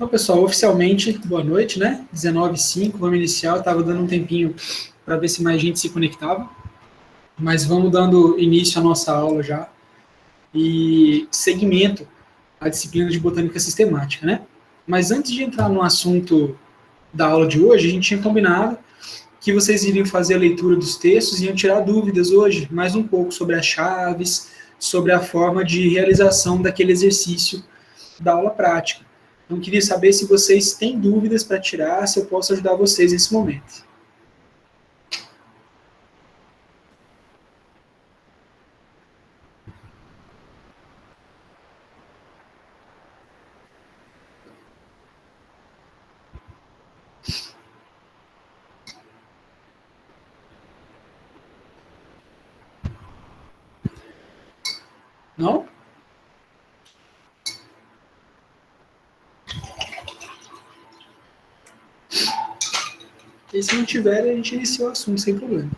Então, pessoal, oficialmente, boa noite, né? 19h05, vamos iniciar. Eu estava dando um tempinho para ver se mais gente se conectava, mas vamos dando início à nossa aula já e segmento à disciplina de botânica sistemática, né? Mas antes de entrar no assunto da aula de hoje, a gente tinha combinado que vocês iriam fazer a leitura dos textos e iam tirar dúvidas hoje, mais um pouco sobre as chaves, sobre a forma de realização daquele exercício da aula prática. Então, queria saber se vocês têm dúvidas para tirar, se eu posso ajudar vocês nesse momento. Não? E se não tiver, a gente inicia o assunto sem problema.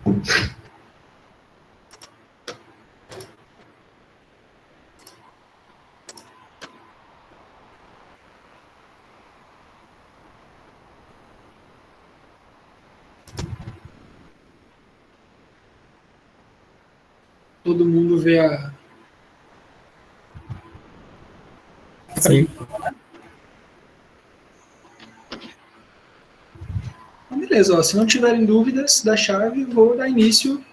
Todo mundo vê a... Sim. Então, beleza, ó, se não tiverem dúvidas da chave, vou dar início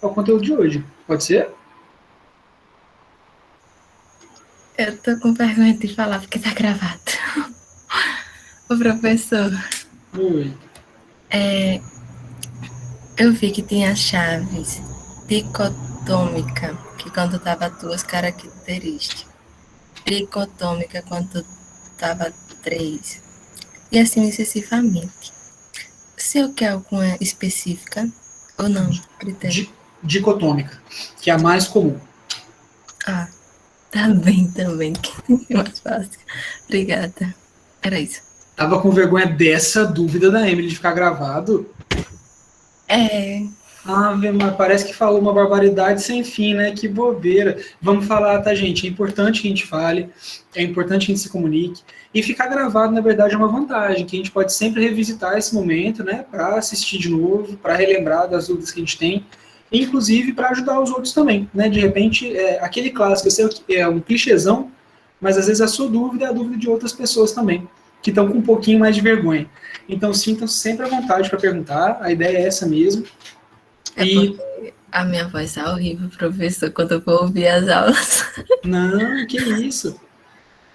ao conteúdo de hoje. Pode ser? Eu tô com vergonha de falar porque tá gravado. O professor, Oi. eu vi que tinha chaves dicotômica, que quando tava duas características. Tricotômica quando tava três. E assim sucessivamente. Se eu quero alguma específica ou não, critério. Dicotômica, que é a mais comum. Ah, tá bem também, que é mais fácil. Obrigada. Era isso. Tava com vergonha dessa dúvida da Emily de ficar gravado. Mas parece que falou uma barbaridade sem fim, né? Que bobeira. Vamos falar, tá, gente? É importante que a gente fale, é importante que a gente se comunique. E ficar gravado, na verdade, é uma vantagem, que a gente pode sempre revisitar esse momento, né? Para assistir de novo, para relembrar das dúvidas que a gente tem, inclusive para ajudar os outros também, né? De repente, aquele clássico, eu sei que é um clichêzão, mas às vezes a sua dúvida é a dúvida de outras pessoas também, que estão com um pouquinho mais de vergonha. Então, sintam-se sempre à vontade para perguntar, a ideia é essa mesmo. Porque a minha voz é horrível, professor, quando eu vou ouvir as aulas. Não, que isso.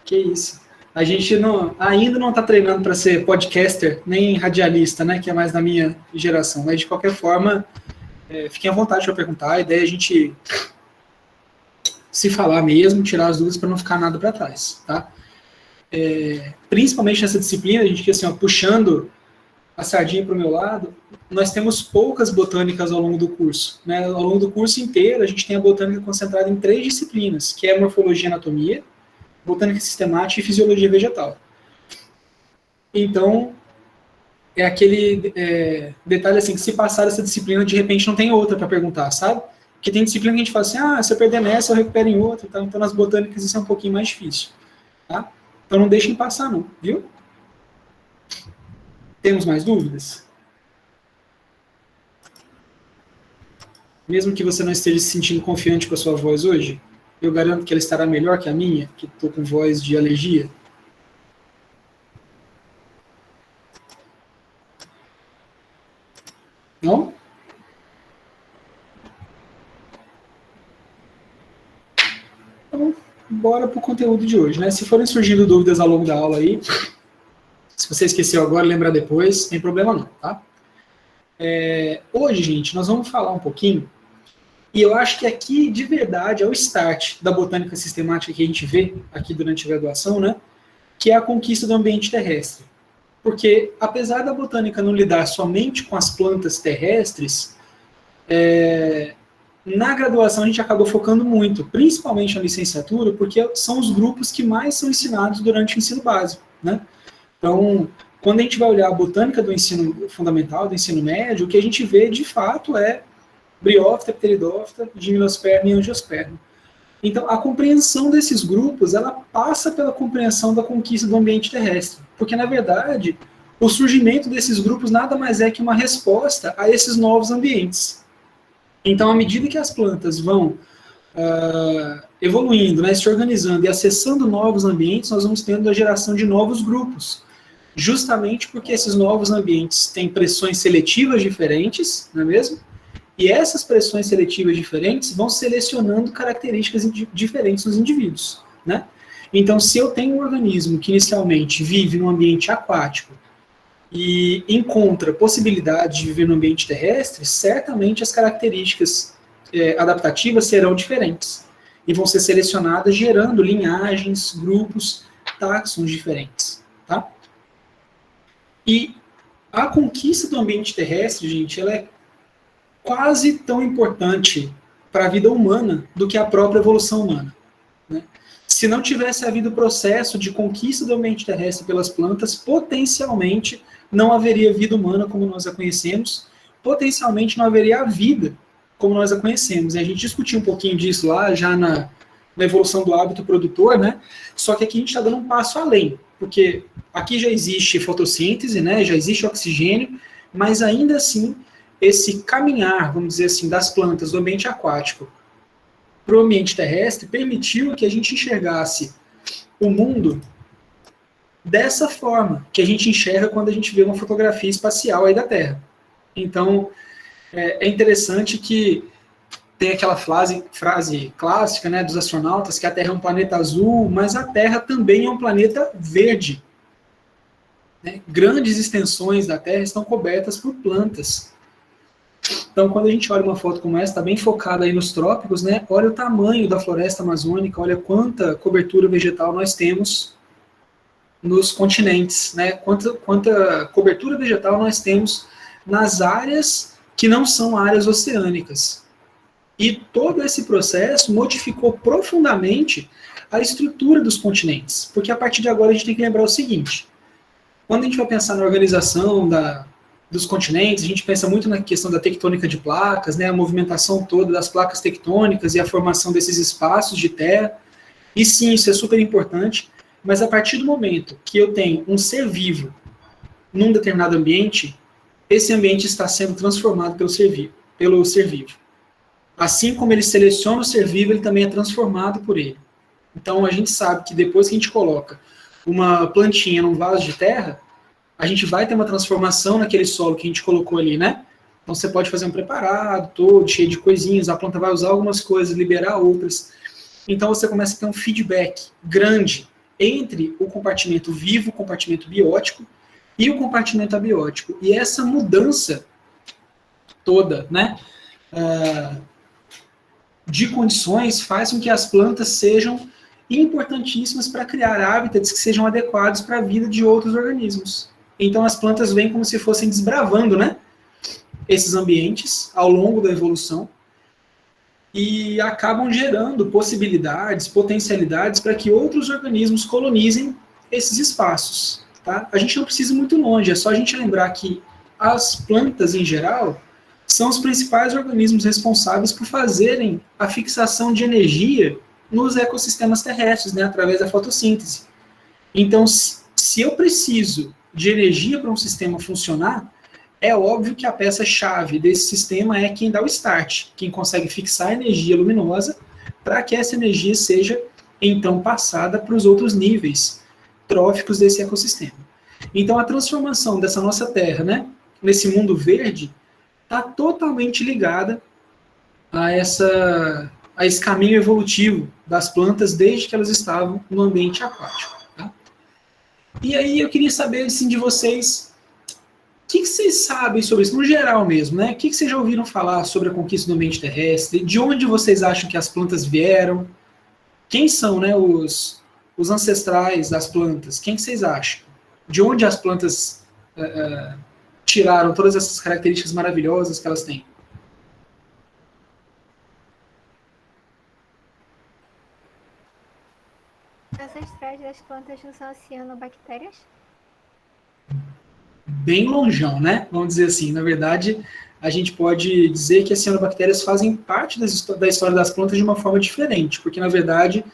Que isso. A gente ainda não está treinando para ser podcaster, nem radialista, né? Que é mais da minha geração. Mas, de qualquer forma, fiquem à vontade para perguntar. A ideia é a gente se falar mesmo, tirar as dúvidas para não ficar nada para trás, tá? Principalmente nessa disciplina, a gente fica assim, ó, puxando a sardinha para o meu lado, nós temos poucas botânicas ao longo do curso. Né? Ao longo do curso inteiro, a gente tem a botânica concentrada em 3 disciplinas, que é morfologia e anatomia, botânica sistemática e fisiologia vegetal. Então, é aquele detalhe assim, que se passar essa disciplina, de repente não tem outra para perguntar, sabe? Porque tem disciplina que a gente fala assim, se eu perder nessa, eu recupero em outra. Tá? Então, nas botânicas isso é um pouquinho mais difícil. Tá? Então, não deixem passar não, viu? Temos mais dúvidas? Mesmo que você não esteja se sentindo confiante com a sua voz hoje, eu garanto que ela estará melhor que a minha, que estou com voz de alergia. Não? Então, bora para o conteúdo de hoje, né? Se forem surgindo dúvidas ao longo da aula aí, se você esqueceu agora, lembrar depois, sem problema não, tá? Hoje, gente, nós vamos falar um pouquinho, e eu acho que aqui, de verdade, é o start da botânica sistemática que a gente vê aqui durante a graduação, né? Que é a conquista do ambiente terrestre. Porque, apesar da botânica não lidar somente com as plantas terrestres, na graduação a gente acabou focando muito, principalmente na licenciatura, porque são os grupos que mais são ensinados durante o ensino básico, né? Então, quando a gente vai olhar a botânica do ensino fundamental, do ensino médio, o que a gente vê, de fato, é Bryophyta, Pteridófita, Gimnosperma e Angiosperma. Então, a compreensão desses grupos, ela passa pela compreensão da conquista do ambiente terrestre, porque, na verdade, o surgimento desses grupos nada mais é que uma resposta a esses novos ambientes. Então, à medida que as plantas vão evoluindo, né, se organizando e acessando novos ambientes, nós vamos tendo a geração de novos grupos, justamente porque esses novos ambientes têm pressões seletivas diferentes, não é mesmo? E essas pressões seletivas diferentes vão selecionando características diferentes nos indivíduos, né? Então, se eu tenho um organismo que inicialmente vive num ambiente aquático e encontra possibilidade de viver no ambiente terrestre, certamente as características adaptativas serão diferentes e vão ser selecionadas gerando linhagens, grupos, táxons diferentes, tá? E a conquista do ambiente terrestre, gente, ela é quase tão importante para a vida humana do que a própria evolução humana, né? Se não tivesse havido o processo de conquista do ambiente terrestre pelas plantas, potencialmente não haveria vida humana como nós a conhecemos, potencialmente não haveria a vida como nós a conhecemos. E a gente discutiu um pouquinho disso lá, já na evolução do hábito produtor, né? Só que aqui a gente está dando um passo além, porque aqui já existe fotossíntese, né? Já existe oxigênio, mas ainda assim, esse caminhar, vamos dizer assim, das plantas do ambiente aquático para o ambiente terrestre permitiu que a gente enxergasse o mundo dessa forma que a gente enxerga quando a gente vê uma fotografia espacial aí da Terra. Então, é interessante que tem aquela frase clássica, né, dos astronautas, que a Terra é um planeta azul, mas a Terra também é um planeta verde, né? Grandes extensões da Terra estão cobertas por plantas. Então, quando a gente olha uma foto como essa, está bem focada aí nos trópicos, né? Olha o tamanho da floresta amazônica, olha quanta cobertura vegetal nós temos nos continentes, né? Quanta cobertura vegetal nós temos nas áreas que não são áreas oceânicas. E todo esse processo modificou profundamente a estrutura dos continentes, porque a partir de agora a gente tem que lembrar o seguinte: quando a gente vai pensar na organização dos continentes, a gente pensa muito na questão da tectônica de placas, né, a movimentação toda das placas tectônicas e a formação desses espaços de terra. E sim, isso é super importante, mas a partir do momento que eu tenho um ser vivo num determinado ambiente, esse ambiente está sendo transformado pelo ser vivo. Assim como ele seleciona o ser vivo, ele também é transformado por ele. Então a gente sabe que depois que a gente coloca uma plantinha num vaso de terra, a gente vai ter uma transformação naquele solo que a gente colocou ali, né? Então você pode fazer um preparado todo, cheio de coisinhas, a planta vai usar algumas coisas, liberar outras. Então você começa a ter um feedback grande entre o compartimento vivo, o compartimento biótico, e o compartimento abiótico. E essa mudança toda, né, de condições faz com que as plantas sejam importantíssimas para criar hábitats que sejam adequados para a vida de outros organismos. Então as plantas vêm como se fossem desbravando, né, esses ambientes ao longo da evolução e acabam gerando possibilidades, potencialidades para que outros organismos colonizem esses espaços. Tá? A gente não precisa ir muito longe, é só a gente lembrar que as plantas em geral são os principais organismos responsáveis por fazerem a fixação de energia nos ecossistemas terrestres, né, através da fotossíntese. Então, se eu preciso de energia para um sistema funcionar, é óbvio que a peça-chave desse sistema é quem dá o start, quem consegue fixar a energia luminosa para que essa energia seja, então, passada para os outros níveis tróficos desse ecossistema. Então, a transformação dessa nossa Terra, né, nesse mundo verde, está totalmente ligada a esse caminho evolutivo das plantas desde que elas estavam no ambiente aquático. Tá? E aí eu queria saber assim, de vocês, o que vocês sabem sobre isso, no geral mesmo, né? O que vocês já ouviram falar sobre a conquista do ambiente terrestre? De onde vocês acham que as plantas vieram? Quem são, né, os ancestrais das plantas? Quem vocês acham? De onde as plantas tiraram todas essas características maravilhosas que elas têm? Ancestrais das plantas não são cianobactérias? Bem longeão, né? Vamos dizer assim. Na verdade, a gente pode dizer que as cianobactérias fazem parte da história das plantas de uma forma diferente, porque, na verdade,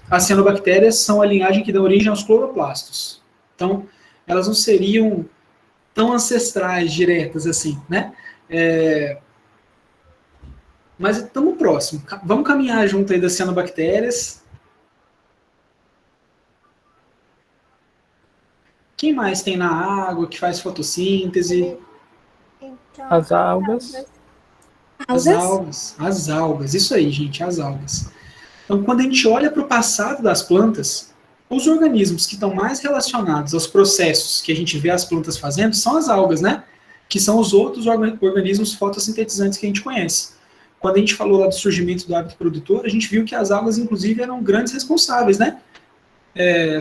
as cianobactérias são a linhagem que dá origem aos cloroplastos. Então, elas não seriam tão ancestrais, diretas, assim, né? Mas estamos próximo. Vamos caminhar junto aí das cianobactérias. Quem mais tem na água, que faz fotossíntese? Então, As algas. As algas, isso aí, gente, as algas. Então, quando a gente olha para o passado das plantas, os organismos que estão mais relacionados aos processos que a gente vê as plantas fazendo são as algas, né? Que são os outros organismos fotossintetizantes que a gente conhece. Quando a gente falou lá do surgimento do hábito produtor, a gente viu que as algas, inclusive, eram grandes responsáveis, né?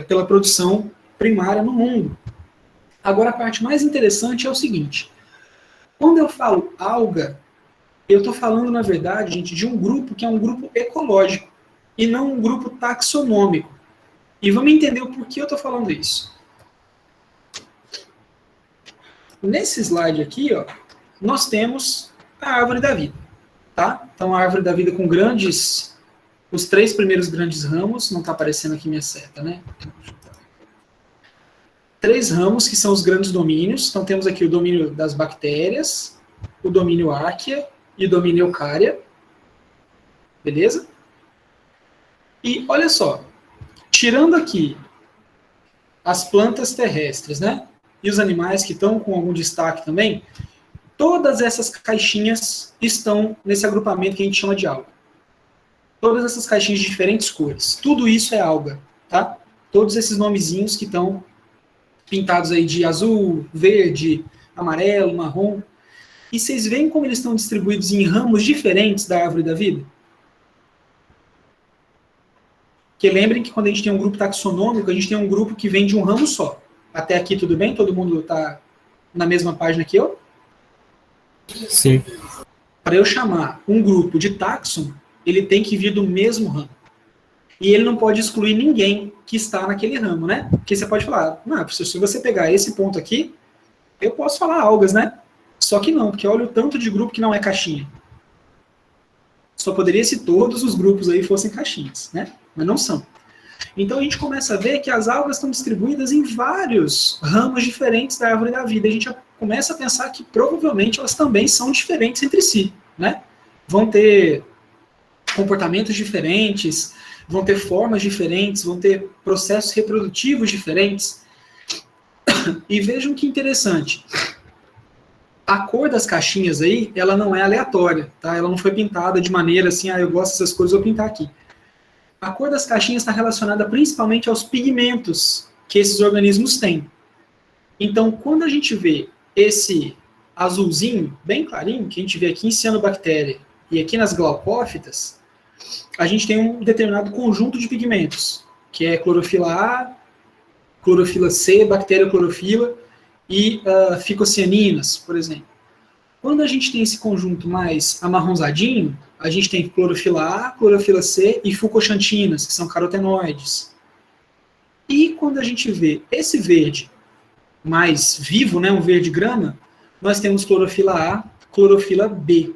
Pela produção primária no mundo. Agora, a parte mais interessante é o seguinte. Quando eu falo alga, eu estou falando, na verdade, gente, de um grupo que é um grupo ecológico e não um grupo taxonômico. E vamos entender o porquê eu estou falando isso. Nesse slide aqui, ó, nós temos a árvore da vida. Tá? Então, a árvore da vida com os 3 primeiros grandes ramos, não está aparecendo aqui minha seta, né? 3 ramos que são os grandes domínios. Então, temos aqui o domínio das bactérias, o domínio áquea e o domínio eucária. Beleza? E olha só, tirando aqui as plantas terrestres, né? E os animais que estão com algum destaque também, todas essas caixinhas estão nesse agrupamento que a gente chama de alga. Todas essas caixinhas de diferentes cores. Tudo isso é alga, tá? Todos esses nomezinhos que estão pintados aí de azul, verde, amarelo, marrom. E vocês veem como eles estão distribuídos em ramos diferentes da árvore da vida? Porque lembrem que quando a gente tem um grupo taxonômico, a gente tem um grupo que vem de um ramo só. Até aqui tudo bem? Todo mundo está na mesma página que eu? Sim. Para eu chamar um grupo de táxon, ele tem que vir do mesmo ramo. E ele não pode excluir ninguém que está naquele ramo, né? Porque você pode falar, professor, se você pegar esse ponto aqui, eu posso falar algas, né? Só que não, porque olha o tanto de grupo que não é caixinha. Só poderia se todos os grupos aí fossem caixinhas, né? Mas não são. Então a gente começa a ver que as algas estão distribuídas em vários ramos diferentes da árvore da vida. A gente começa a pensar que provavelmente elas também são diferentes entre si, né? Vão ter comportamentos diferentes, vão ter formas diferentes, vão ter processos reprodutivos diferentes. E vejam que interessante. A cor das caixinhas aí, ela não é aleatória, tá? Ela não foi pintada de maneira assim, eu gosto dessas cores, vou pintar aqui. A cor das caixinhas está relacionada principalmente aos pigmentos que esses organismos têm. Então, quando a gente vê esse azulzinho, bem clarinho, que a gente vê aqui em cianobactéria e aqui nas glaucófitas, a gente tem um determinado conjunto de pigmentos, que é clorofila A, clorofila C, bacterioclorofila e ficocianinas, por exemplo. Quando a gente tem esse conjunto mais amarronzadinho, a gente tem clorofila A, clorofila C e fucoxantinas, que são carotenoides. E quando a gente vê esse verde mais vivo, né, um verde grama, nós temos clorofila A, clorofila B.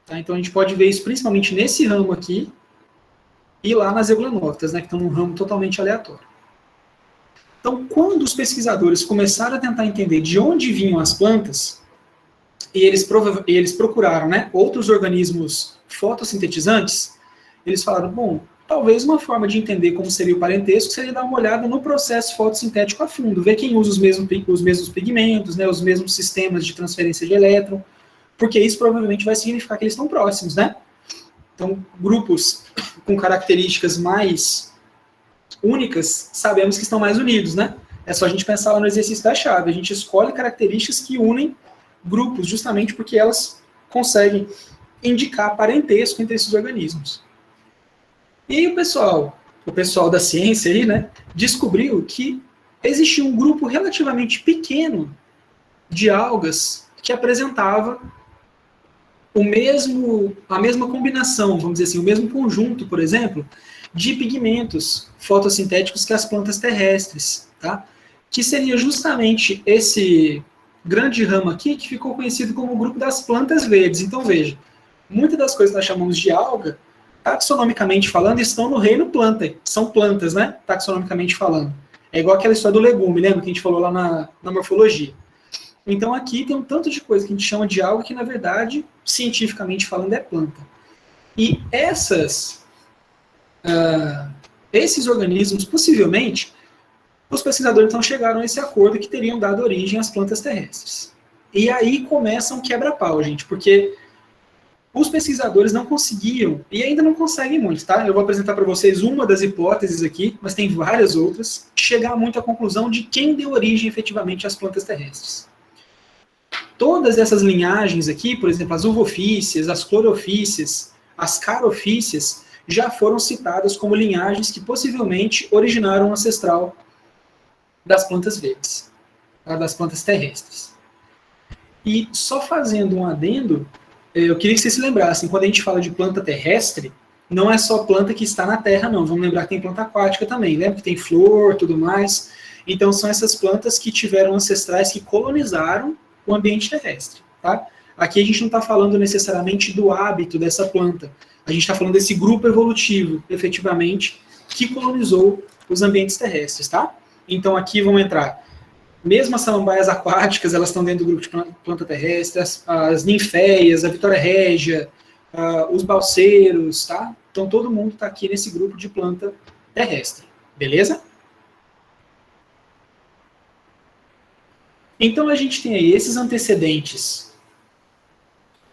Tá? Então a gente pode ver isso principalmente nesse ramo aqui e lá nas euglenofitas, né, que estão num ramo totalmente aleatório. Então, quando os pesquisadores começaram a tentar entender de onde vinham as plantas, e eles procuraram, né, outros organismos fotossintetizantes, eles falaram, bom, talvez uma forma de entender como seria o parentesco seria dar uma olhada no processo fotossintético a fundo, ver quem usa os mesmos pigmentos, né, os mesmos sistemas de transferência de elétron, porque isso provavelmente vai significar que eles estão próximos, né? Então, grupos com características mais únicas, sabemos que estão mais unidos, né? É só a gente pensar lá no exercício da chave. A gente escolhe características que unem grupos, justamente porque elas conseguem indicar parentesco entre esses organismos. E aí o pessoal da ciência aí, né, descobriu que existia um grupo relativamente pequeno de algas que apresentava a mesma combinação, vamos dizer assim, o mesmo conjunto, por exemplo, de pigmentos fotossintéticos que as plantas terrestres, tá? Que seria justamente grande ramo aqui que ficou conhecido como o grupo das plantas verdes. Então, veja, muitas das coisas que nós chamamos de alga, taxonomicamente falando, estão no reino planta. São plantas, né? Taxonomicamente falando. É igual aquela história do legume, lembra que a gente falou lá na morfologia? Então, aqui tem um tanto de coisa que a gente chama de alga que, na verdade, cientificamente falando, é planta. E esses organismos, possivelmente, os pesquisadores então chegaram a esse acordo que teriam dado origem às plantas terrestres. E aí começa um quebra-pau, gente, porque os pesquisadores não conseguiam, e ainda não conseguem muito, tá? Eu vou apresentar para vocês uma das hipóteses aqui, mas tem várias outras, chegar muito à conclusão de quem deu origem efetivamente às plantas terrestres. Todas essas linhagens aqui, por exemplo, as uvofícias, as clorofícias, as carofícias, já foram citadas como linhagens que possivelmente originaram o ancestral das plantas verdes, tá? Das plantas terrestres. E só fazendo um adendo, eu queria que vocês se lembrassem, quando a gente fala de planta terrestre, não é só planta que está na terra, não. Vamos lembrar que tem planta aquática também, lembra que tem flor, tudo mais. Então são essas plantas que tiveram ancestrais que colonizaram o ambiente terrestre, tá? Aqui a gente não está falando necessariamente do hábito dessa planta, a gente está falando desse grupo evolutivo, efetivamente, que colonizou os ambientes terrestres, tá? Então aqui vão entrar, mesmo as samambaias aquáticas, elas estão dentro do grupo de planta terrestre, as ninféias, a vitória régia, os balseiros, tá? Então todo mundo está aqui nesse grupo de planta terrestre, beleza? Então a gente tem aí esses antecedentes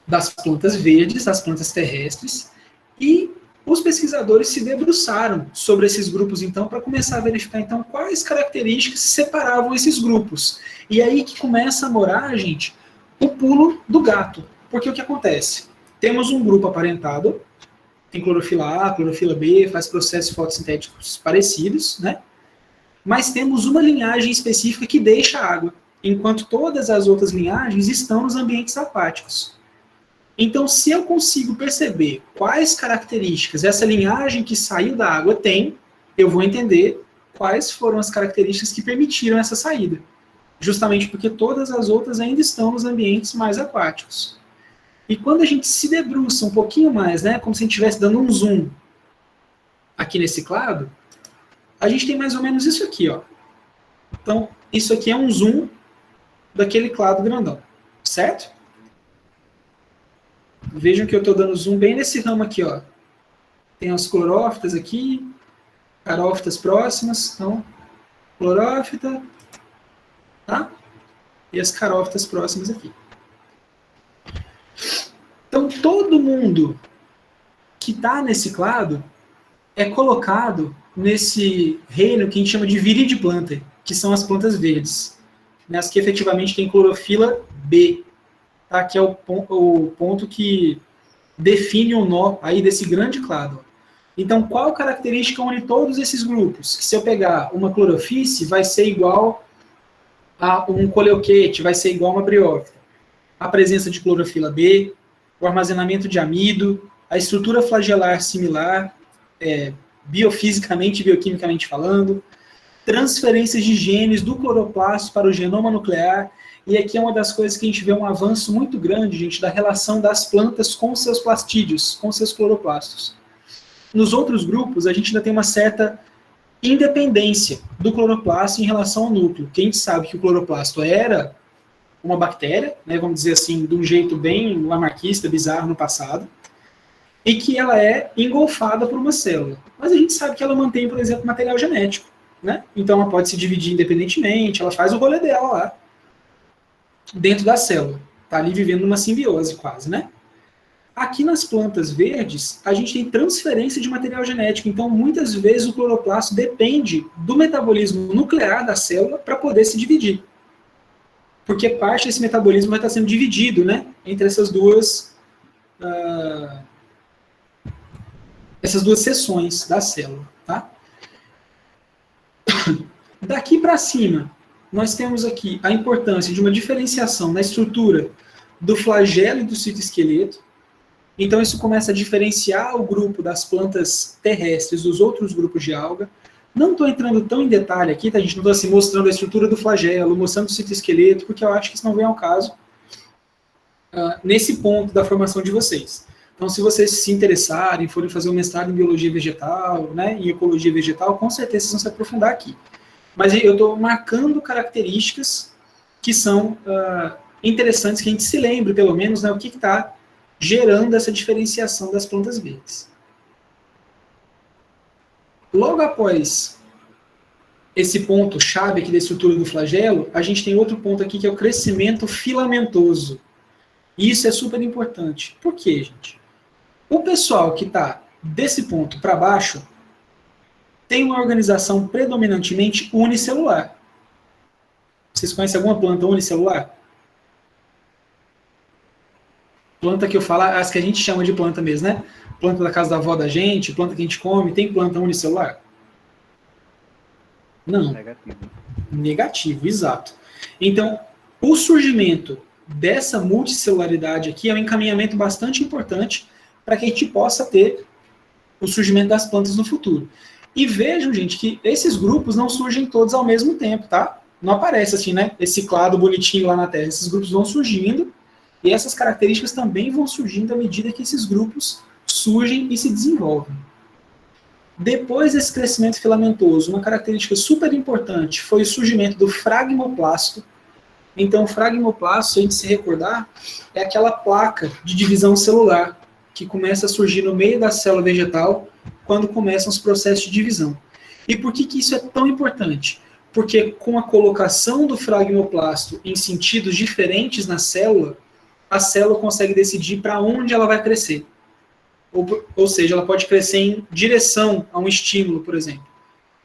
das plantas verdes, das plantas terrestres, e os pesquisadores se debruçaram sobre esses grupos, então, para começar a verificar, então, quais características separavam esses grupos. E aí que começa a morar, gente, o pulo do gato. Porque o que acontece? Temos um grupo aparentado, tem clorofila A, clorofila B, faz processos fotossintéticos parecidos, né? Mas temos uma linhagem específica que deixa água, enquanto todas as outras linhagens estão nos ambientes aquáticos. Então, se eu consigo perceber quais características essa linhagem que saiu da água tem, eu vou entender quais foram as características que permitiram essa saída. Justamente porque todas as outras ainda estão nos ambientes mais aquáticos. E quando a gente se debruça um pouquinho mais, né, como se a gente estivesse dando um zoom aqui nesse clado, a gente tem mais ou menos isso aqui, ó. Então, isso aqui é um zoom daquele clado grandão, certo? Vejam que eu estou dando zoom bem nesse ramo aqui, ó. Tem as clorófitas aqui, carófitas próximas, então, clorófita, tá? E as carófitas próximas aqui. Então, todo mundo que está nesse clado é colocado nesse reino que a gente chama de viridiplantae, que são as plantas verdes, né, as que efetivamente têm clorofila B, tá, que é o ponto que define o nó aí desse grande clado. Então, qual característica une todos esses grupos? Que se eu pegar uma clorofície, vai ser igual a um coleoquete, vai ser igual a uma briófita. A presença de clorofila B, o armazenamento de amido, a estrutura flagelar similar, biofisicamente e bioquimicamente falando, transferências de genes do cloroplasto para o genoma nuclear, e aqui é uma das coisas que a gente vê um avanço muito grande, gente, da relação das plantas com seus plastídeos, com seus cloroplastos. Nos outros grupos, a gente ainda tem uma certa independência do cloroplasto em relação ao núcleo, que a gente sabe que o cloroplasto era uma bactéria, né, vamos dizer assim, de um jeito bem lamarquista, bizarro no passado, e que ela é engolfada por uma célula. Mas a gente sabe que ela mantém, por exemplo, material genético, né? Então ela pode se dividir independentemente, ela faz o rolê dela lá, dentro da célula. Está ali vivendo numa simbiose quase, né? Aqui nas plantas verdes, a gente tem transferência de material genético, então muitas vezes o cloroplasto depende do metabolismo nuclear da célula para poder se dividir. Porque parte desse metabolismo vai estar sendo dividido, né, entre essas duas seções da célula, tá? Daqui para cima, nós temos aqui a importância de uma diferenciação na estrutura do flagelo e do citoesqueleto. Então isso começa a diferenciar o grupo das plantas terrestres dos outros grupos de alga. Não estou entrando tão em detalhe aqui, tá, gente? Não estou assim, mostrando a estrutura do flagelo, mostrando o citoesqueleto, porque eu acho que isso não vem ao caso nesse ponto da formação de vocês. Então, se vocês se interessarem, forem fazer um mestrado em biologia vegetal, né, em ecologia vegetal, com certeza vocês vão se aprofundar aqui. Mas eu estou marcando características que são interessantes, que a gente se lembre, pelo menos, né, o que está gerando essa diferenciação das plantas verdes. Logo após esse ponto chave aqui da estrutura do flagelo, a gente tem outro ponto aqui que é o crescimento filamentoso. E isso é super importante. Por quê, gente? O pessoal que está desse ponto para baixo tem uma organização predominantemente unicelular. Vocês conhecem alguma planta unicelular? Planta que eu falo, as que a gente chama de planta mesmo, né? Planta da casa da avó da gente, planta que a gente come, tem planta unicelular? Não. Negativo. Negativo, exato. Então, o surgimento dessa multicelularidade aqui é um encaminhamento bastante importante para que a gente possa ter o surgimento das plantas no futuro. E vejam, gente, que esses grupos não surgem todos ao mesmo tempo, tá? Não aparece assim, né? Esse ciclado bonitinho lá na Terra. Esses grupos vão surgindo e essas características também vão surgindo à medida que esses grupos surgem e se desenvolvem. Depois desse crescimento filamentoso, uma característica super importante foi o surgimento do fragmoplasto. Então, o fragmoplasto, se a gente se recordar, é aquela placa de divisão celular que começa a surgir no meio da célula vegetal quando começam os processos de divisão. E por que isso é tão importante? Porque com a colocação do fragmoplasto em sentidos diferentes na célula, a célula consegue decidir para onde ela vai crescer. Ou seja, ela pode crescer em direção a um estímulo, por exemplo.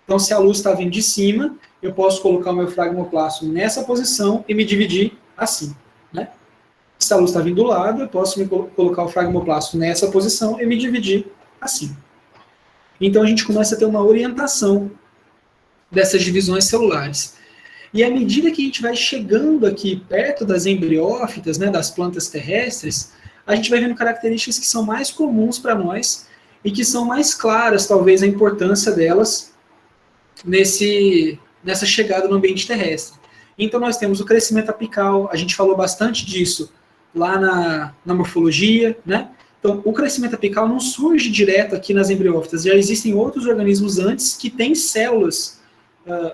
Então, se a luz está vindo de cima, eu posso colocar o meu fragmoplasto nessa posição e me dividir assim, né? Se a luz está vindo do lado, eu posso colocar o fragmoplasto nessa posição e me dividir assim. Então, a gente começa a ter uma orientação dessas divisões celulares. E à medida que a gente vai chegando aqui perto das embriófitas, né, das plantas terrestres, a gente vai vendo características que são mais comuns para nós e que são mais claras, talvez, a importância delas nessa chegada no ambiente terrestre. Então, nós temos o crescimento apical, a gente falou bastante disso lá na morfologia, né? Então, o crescimento apical não surge direto aqui nas embriófitas, já existem outros organismos antes que têm células,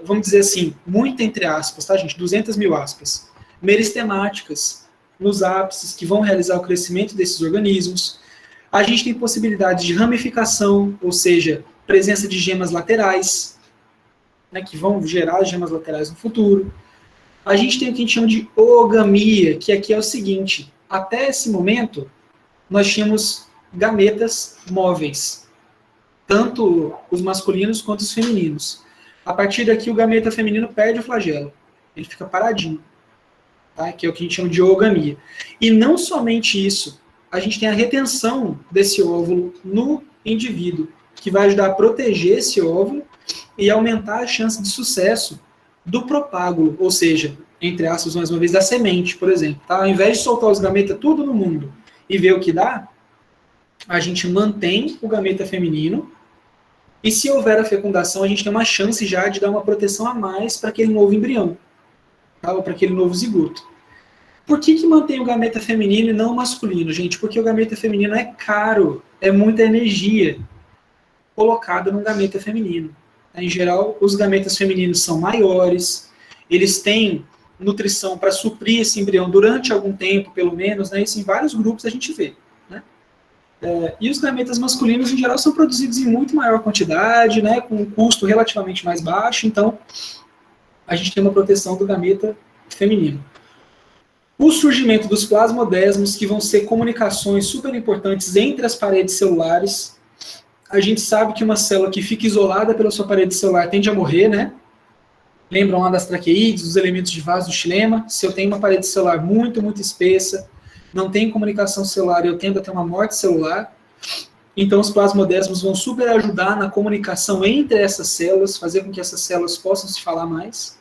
vamos dizer assim, muito entre aspas, tá, gente? 200 mil aspas, meristemáticas, nos ápices, que vão realizar o crescimento desses organismos. A gente tem possibilidade de ramificação, ou seja, presença de gemas laterais, né, que vão gerar gemas laterais no futuro. A gente tem o que a gente chama de oogamia, que aqui é o seguinte, até esse momento, nós tínhamos gametas móveis, tanto os masculinos quanto os femininos. A partir daqui, o gameta feminino perde o flagelo, ele fica paradinho. Tá? Que é o que a gente chama de oogamia. E não somente isso, a gente tem a retenção desse óvulo no indivíduo, que vai ajudar a proteger esse óvulo e aumentar a chance de sucesso do propágulo, ou seja, entre aspas, mais uma vez, da semente, por exemplo. Tá? Ao invés de soltar os gametas tudo no mundo e ver o que dá, a gente mantém o gameta feminino e se houver a fecundação, a gente tem uma chance já de dar uma proteção a mais para aquele novo embrião. Ou para aquele novo zigoto. Por que mantém o gameta feminino e não o masculino, gente? Porque o gameta feminino é caro, é muita energia colocada no gameta feminino. Em geral, os gametas femininos são maiores, eles têm nutrição para suprir esse embrião durante algum tempo, pelo menos, né? Isso em vários grupos a gente vê. Né? E os gametas masculinos, em geral, são produzidos em muito maior quantidade, né? Com um custo relativamente mais baixo, então a gente tem uma proteção do gameta feminino. O surgimento dos plasmodesmos, que vão ser comunicações super importantes entre as paredes celulares. A gente sabe que uma célula que fica isolada pela sua parede celular tende a morrer, né? Lembram lá das traqueídeos, dos elementos de vaso do xilema? Se eu tenho uma parede celular muito, muito espessa, não tem comunicação celular, eu tendo a ter uma morte celular. Então, os plasmodesmos vão super ajudar na comunicação entre essas células, fazer com que essas células possam se falar mais.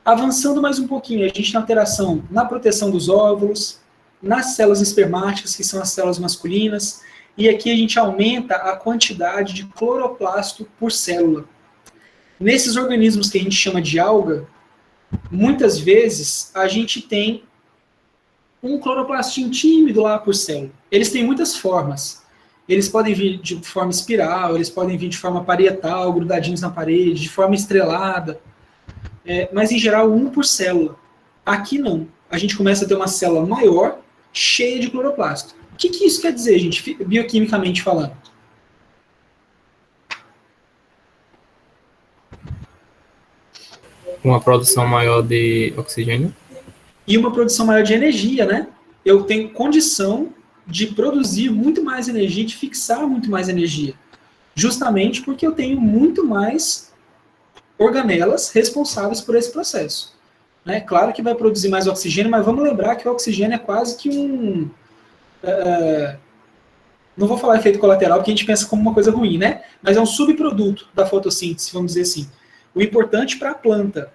Avançando mais um pouquinho, a gente tem alteração na proteção dos óvulos, nas células espermáticas, que são as células masculinas, e aqui a gente aumenta a quantidade de cloroplasto por célula. Nesses organismos que a gente chama de alga, muitas vezes a gente tem um cloroplastinho tímido lá por célula. Eles têm muitas formas. Eles podem vir de forma espiral, eles podem vir de forma parietal, grudadinhos na parede, de forma estrelada, mas em geral um por célula. Aqui não. A gente começa a ter uma célula maior, cheia de cloroplasto. O que isso quer dizer, gente, bioquimicamente falando? Uma produção maior de oxigênio. E uma produção maior de energia, né? Eu tenho condição de produzir muito mais energia, de fixar muito mais energia. Justamente porque eu tenho muito mais organelas responsáveis por esse processo. Né? Claro que vai produzir mais oxigênio, mas vamos lembrar que o oxigênio é quase que um... não vou falar efeito colateral, porque a gente pensa como uma coisa ruim, né? Mas é um subproduto da fotossíntese, vamos dizer assim. O importante para a planta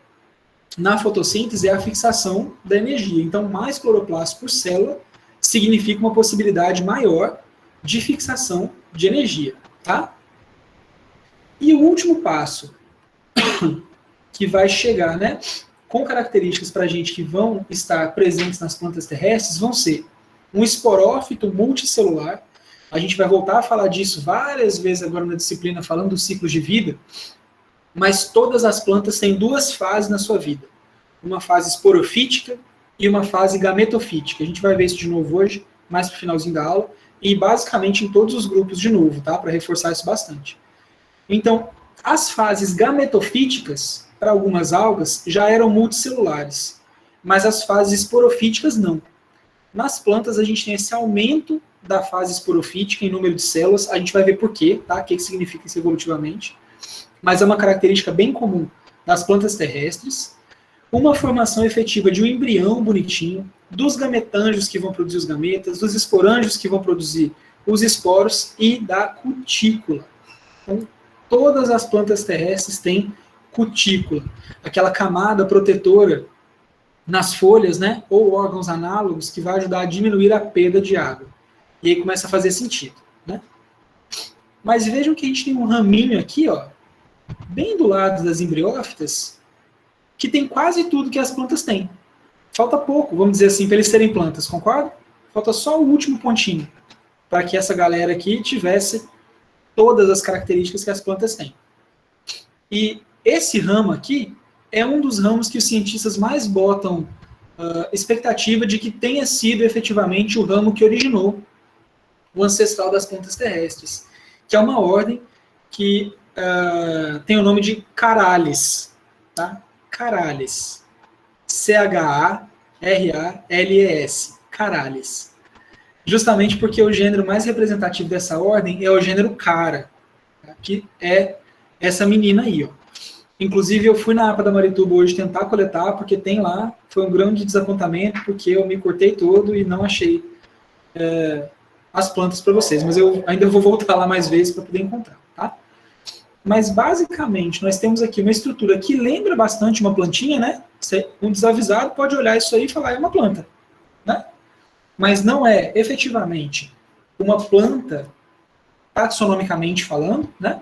na fotossíntese é a fixação da energia. Então, mais cloroplasto por célula significa uma possibilidade maior de fixação de energia, tá? E o último passo, que vai chegar, né, com características para a gente que vão estar presentes nas plantas terrestres, vão ser um esporófito multicelular. A gente vai voltar a falar disso várias vezes agora na disciplina, falando dos ciclos de vida, mas todas as plantas têm duas fases na sua vida. Uma fase esporofítica e uma fase gametofítica. A gente vai ver isso de novo hoje, mais para o finalzinho da aula, e basicamente em todos os grupos de novo, tá? Para reforçar isso bastante. Então, as fases gametofíticas, para algumas algas, já eram multicelulares, mas as fases esporofíticas não. Nas plantas a gente tem esse aumento da fase esporofítica em número de células, a gente vai ver por quê, tá? O que significa isso evolutivamente, mas é uma característica bem comum das plantas terrestres. Uma formação efetiva de um embrião bonitinho, dos gametângios que vão produzir os gametas, dos esporângios que vão produzir os esporos e da cutícula. Então, todas as plantas terrestres têm cutícula, aquela camada protetora nas folhas, né, ou órgãos análogos que vai ajudar a diminuir a perda de água. E aí começa a fazer sentido, né? Mas vejam que a gente tem um raminho aqui, ó, bem do lado das embriófitas, que tem quase tudo que as plantas têm. Falta pouco, vamos dizer assim, para eles serem plantas, concorda? Falta só o último pontinho, para que essa galera aqui tivesse todas as características que as plantas têm. E esse ramo aqui é um dos ramos que os cientistas mais botam expectativa de que tenha sido efetivamente o ramo que originou o ancestral das plantas terrestres, que é uma ordem que tem o nome de Carales, tá? Carales. C-H-A-R-A-L-E-S. Carales. Justamente porque o gênero mais representativo dessa ordem é o gênero Cara, tá? Que é essa menina aí, ó. Inclusive, eu fui na APA da Marituba hoje tentar coletar, porque tem lá, foi um grande desapontamento, porque eu me cortei todo e não achei as plantas para vocês. Mas eu ainda vou voltar lá mais vezes para poder encontrar, tá? Mas, basicamente, nós temos aqui uma estrutura que lembra bastante uma plantinha, né? Um desavisado pode olhar isso aí e falar, é uma planta, né? Mas não é, efetivamente, uma planta, taxonomicamente falando, né?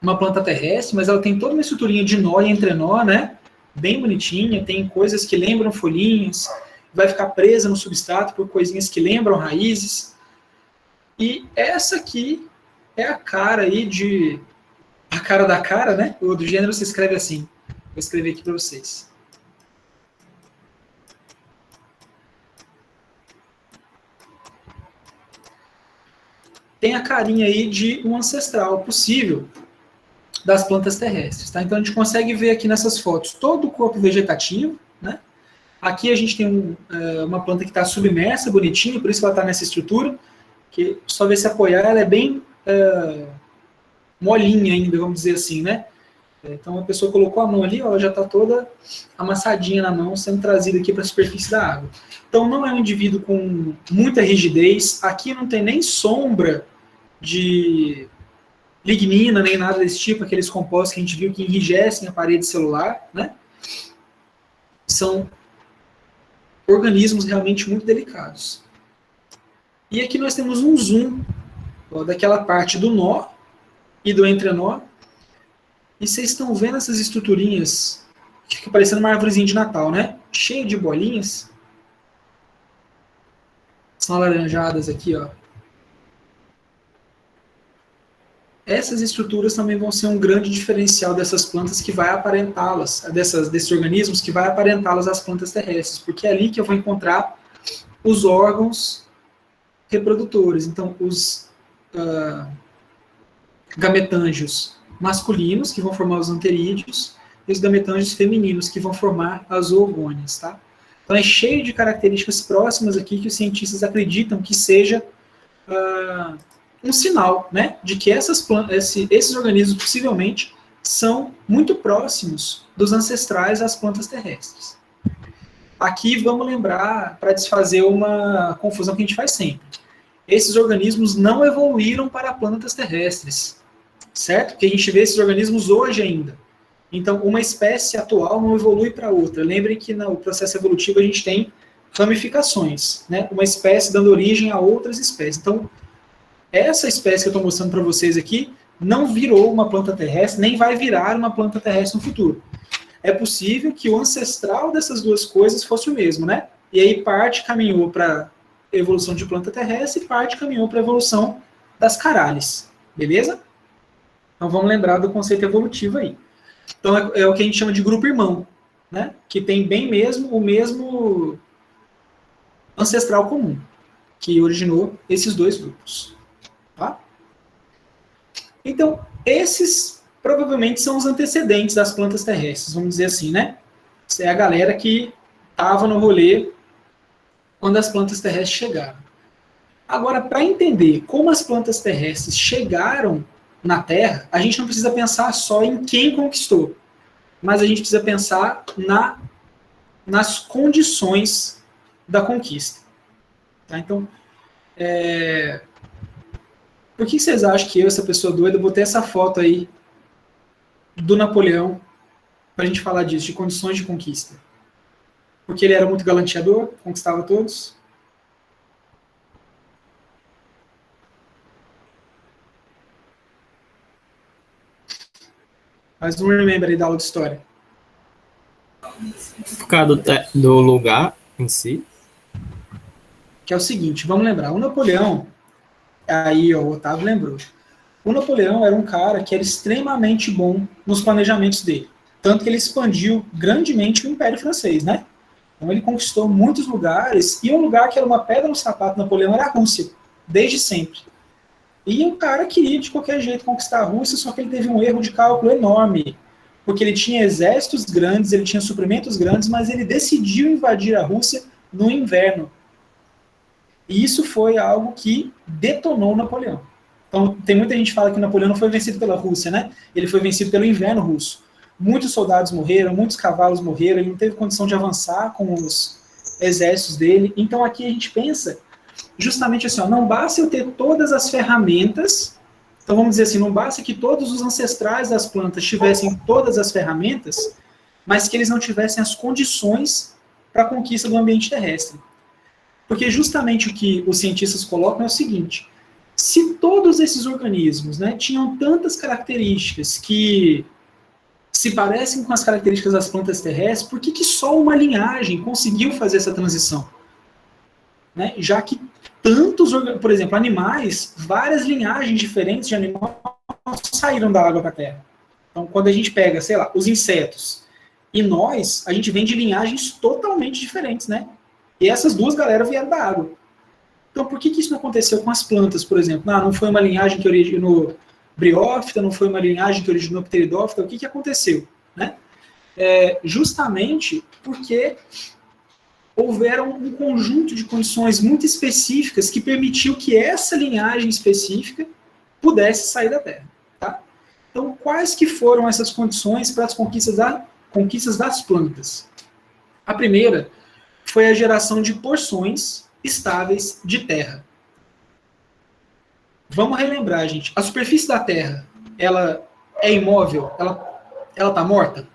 Uma planta terrestre, mas ela tem toda uma estruturinha de nó e entrenó, né? Bem bonitinha, tem coisas que lembram folhinhas, vai ficar presa no substrato por coisinhas que lembram raízes. E essa aqui é a cara aí de... A cara da cara, né? O do gênero se escreve assim. Vou escrever aqui para vocês. Tem a carinha aí de um ancestral possível das plantas terrestres, tá? Então a gente consegue ver aqui nessas fotos todo o corpo vegetativo, né? Aqui a gente tem uma planta que está submersa, bonitinha, por isso que ela está nessa estrutura, que só ver se apoiar, ela é bem molinha ainda, vamos dizer assim, né? Então a pessoa colocou a mão ali, ó, ela já está toda amassadinha na mão, sendo trazida aqui para a superfície da água. Então não é um indivíduo com muita rigidez, aqui não tem nem sombra de lignina, nem nada desse tipo, aqueles compostos que a gente viu que enrijecem a parede celular, né? São organismos realmente muito delicados. E aqui nós temos um zoom, ó, daquela parte do nó e do entrenó, E vocês estão vendo essas estruturinhas que fica parecendo uma árvorezinha de Natal, né? Cheio de bolinhas. São alaranjadas aqui, ó. Essas estruturas também vão ser um grande diferencial dessas plantas que vai aparentá-las, desses organismos que vai aparentá-las às plantas terrestres, porque é ali que eu vou encontrar os órgãos reprodutores. Então, os gametângios masculinos, que vão formar os anterídeos, e os gametângios femininos, que vão formar as oogônias, tá? Então, é cheio de características próximas aqui que os cientistas acreditam que seja um sinal, né, de que esses organismos possivelmente são muito próximos dos ancestrais às plantas terrestres. Aqui vamos lembrar, para desfazer uma confusão que a gente faz sempre. Esses organismos não evoluíram para plantas terrestres, certo? Porque a gente vê esses organismos hoje ainda. Então, uma espécie atual não evolui para outra. Lembrem que no processo evolutivo a gente tem ramificações, né? Uma espécie dando origem a outras espécies. Então, essa espécie que eu estou mostrando para vocês aqui não virou uma planta terrestre, nem vai virar uma planta terrestre no futuro. É possível que o ancestral dessas duas coisas fosse o mesmo, né? E aí parte caminhou para a evolução de planta terrestre e parte caminhou para a evolução das carales, beleza? Então vamos lembrar do conceito evolutivo aí. Então é o que a gente chama de grupo irmão, né? Que tem bem mesmo o mesmo ancestral comum, que originou esses dois grupos. Tá? Então, esses provavelmente são os antecedentes das plantas terrestres, vamos dizer assim, né? Essa é a galera que estava no rolê quando as plantas terrestres chegaram. Agora, para entender como as plantas terrestres chegaram na Terra, a gente não precisa pensar só em quem conquistou, mas a gente precisa pensar nas condições da conquista. Tá? Então, por que vocês acham que eu, essa pessoa doida, botei essa foto aí do Napoleão para a gente falar disso, de condições de conquista? Porque ele era muito galanteador, conquistava todos? Faz um remember aí da aula de história. Por causa do lugar em si. Que é o seguinte, vamos lembrar, o Napoleão, aí ó, o Otávio lembrou, o Napoleão era um cara que era extremamente bom nos planejamentos dele, tanto que ele expandiu grandemente o Império Francês, né? Então ele conquistou muitos lugares, e um lugar que era uma pedra no sapato do Napoleão era a Rússia, desde sempre. E o cara queria de qualquer jeito conquistar a Rússia, só que ele teve um erro de cálculo enorme, porque ele tinha exércitos grandes, ele tinha suprimentos grandes, mas ele decidiu invadir a Rússia no inverno. E isso foi algo que detonou Napoleão. Então, tem muita gente que fala que Napoleão não foi vencido pela Rússia, né? Ele foi vencido pelo inverno russo. Muitos soldados morreram, muitos cavalos morreram, ele não teve condição de avançar com os exércitos dele. Então, aqui a gente pensa justamente assim, ó, não basta eu ter todas as ferramentas, então vamos dizer assim, não basta que todos os ancestrais das plantas tivessem todas as ferramentas, mas que eles não tivessem as condições para a conquista do ambiente terrestre. Porque justamente o que os cientistas colocam é o seguinte, se todos esses organismos, né, tinham tantas características que se parecem com as características das plantas terrestres, por que só uma linhagem conseguiu fazer essa transição? Né? Já que tantos, por exemplo, animais, várias linhagens diferentes de animais saíram da água para a Terra. Então, quando a gente pega, sei lá, os insetos e nós, a gente vem de linhagens totalmente diferentes, né? E essas duas galera vieram da água. Então, por que isso não aconteceu com as plantas, por exemplo? Não foi uma linhagem que originou briófita, não foi uma linhagem que originou pteridófita, o que aconteceu? Né? Justamente porque houveram um conjunto de condições muito específicas que permitiu que essa linhagem específica pudesse sair da Terra. Tá? Então, quais que foram essas condições para as conquistas das plantas? A primeira foi a geração de porções estáveis de terra. Vamos relembrar, gente. A superfície da Terra, ela é imóvel? Ela está morta?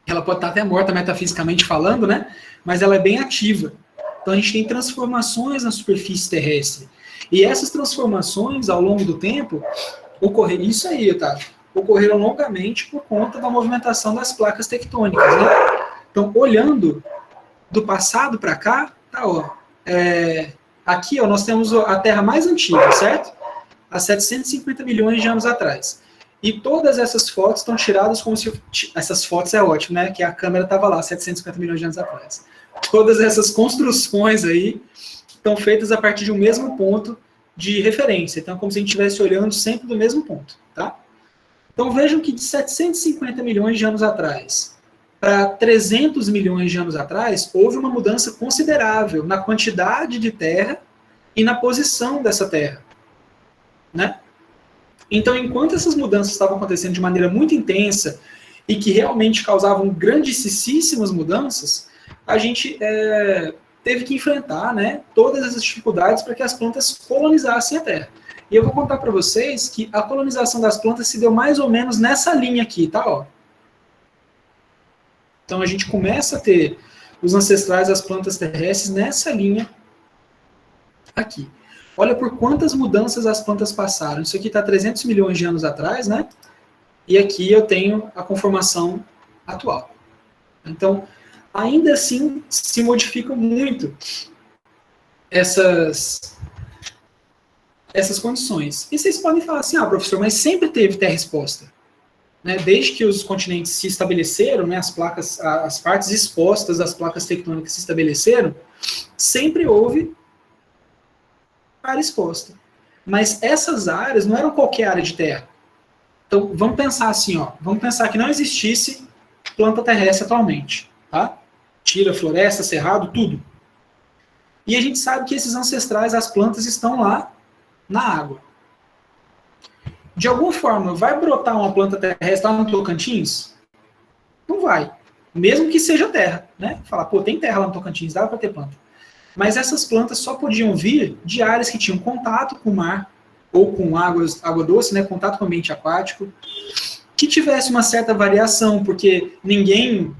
Ela pode estar até morta metafisicamente falando, né? Mas ela é bem ativa. Então a gente tem transformações na superfície terrestre. E essas transformações, ao longo do tempo, Isso aí, Otávio. Ocorreram longamente por conta da movimentação das placas tectônicas, né? Então, olhando do passado para cá, tá, ó, aqui, ó, nós temos a Terra mais antiga, certo? Há 750 milhões de anos atrás. E todas essas fotos estão tiradas como se... Essas fotos é ótimo, né? Que a câmera estava lá, 750 milhões de anos atrás. Todas essas construções aí estão feitas a partir de um mesmo ponto de referência. Então, é como se a gente estivesse olhando sempre do mesmo ponto, tá? Então, vejam que de 750 milhões de anos atrás para 300 milhões de anos atrás, houve uma mudança considerável na quantidade de terra e na posição dessa terra, né? Então, enquanto essas mudanças estavam acontecendo de maneira muito intensa e que realmente causavam grandissíssimas mudanças, a gente teve que enfrentar, né, todas essas dificuldades para que as plantas colonizassem a Terra. E eu vou contar para vocês que a colonização das plantas se deu mais ou menos nessa linha aqui, tá? Ó. Então, a gente começa a ter os ancestrais das plantas terrestres nessa linha aqui. Olha por quantas mudanças as plantas passaram. Isso aqui está 300 milhões de anos atrás, né? E aqui eu tenho a conformação atual. Então, ainda assim, se modificam muito essas condições. E vocês podem falar assim, professor, mas sempre teve terra exposta. Né? Desde que os continentes se estabeleceram, né, as partes expostas das placas tectônicas se estabeleceram, sempre houve área exposta. Mas essas áreas não eram qualquer área de terra. Então, vamos pensar assim, vamos pensar que não existisse planta terrestre atualmente, tá? Tira floresta, cerrado, tudo. E a gente sabe que esses ancestrais, as plantas, estão lá na água. De alguma forma, vai brotar uma planta terrestre lá no Tocantins? Não vai. Mesmo que seja terra, né? Falar, tem terra lá no Tocantins, dá para ter planta. Mas essas plantas só podiam vir de áreas que tinham contato com o mar, ou com água doce, né, contato com o ambiente aquático, que tivesse uma certa variação, porque ninguém,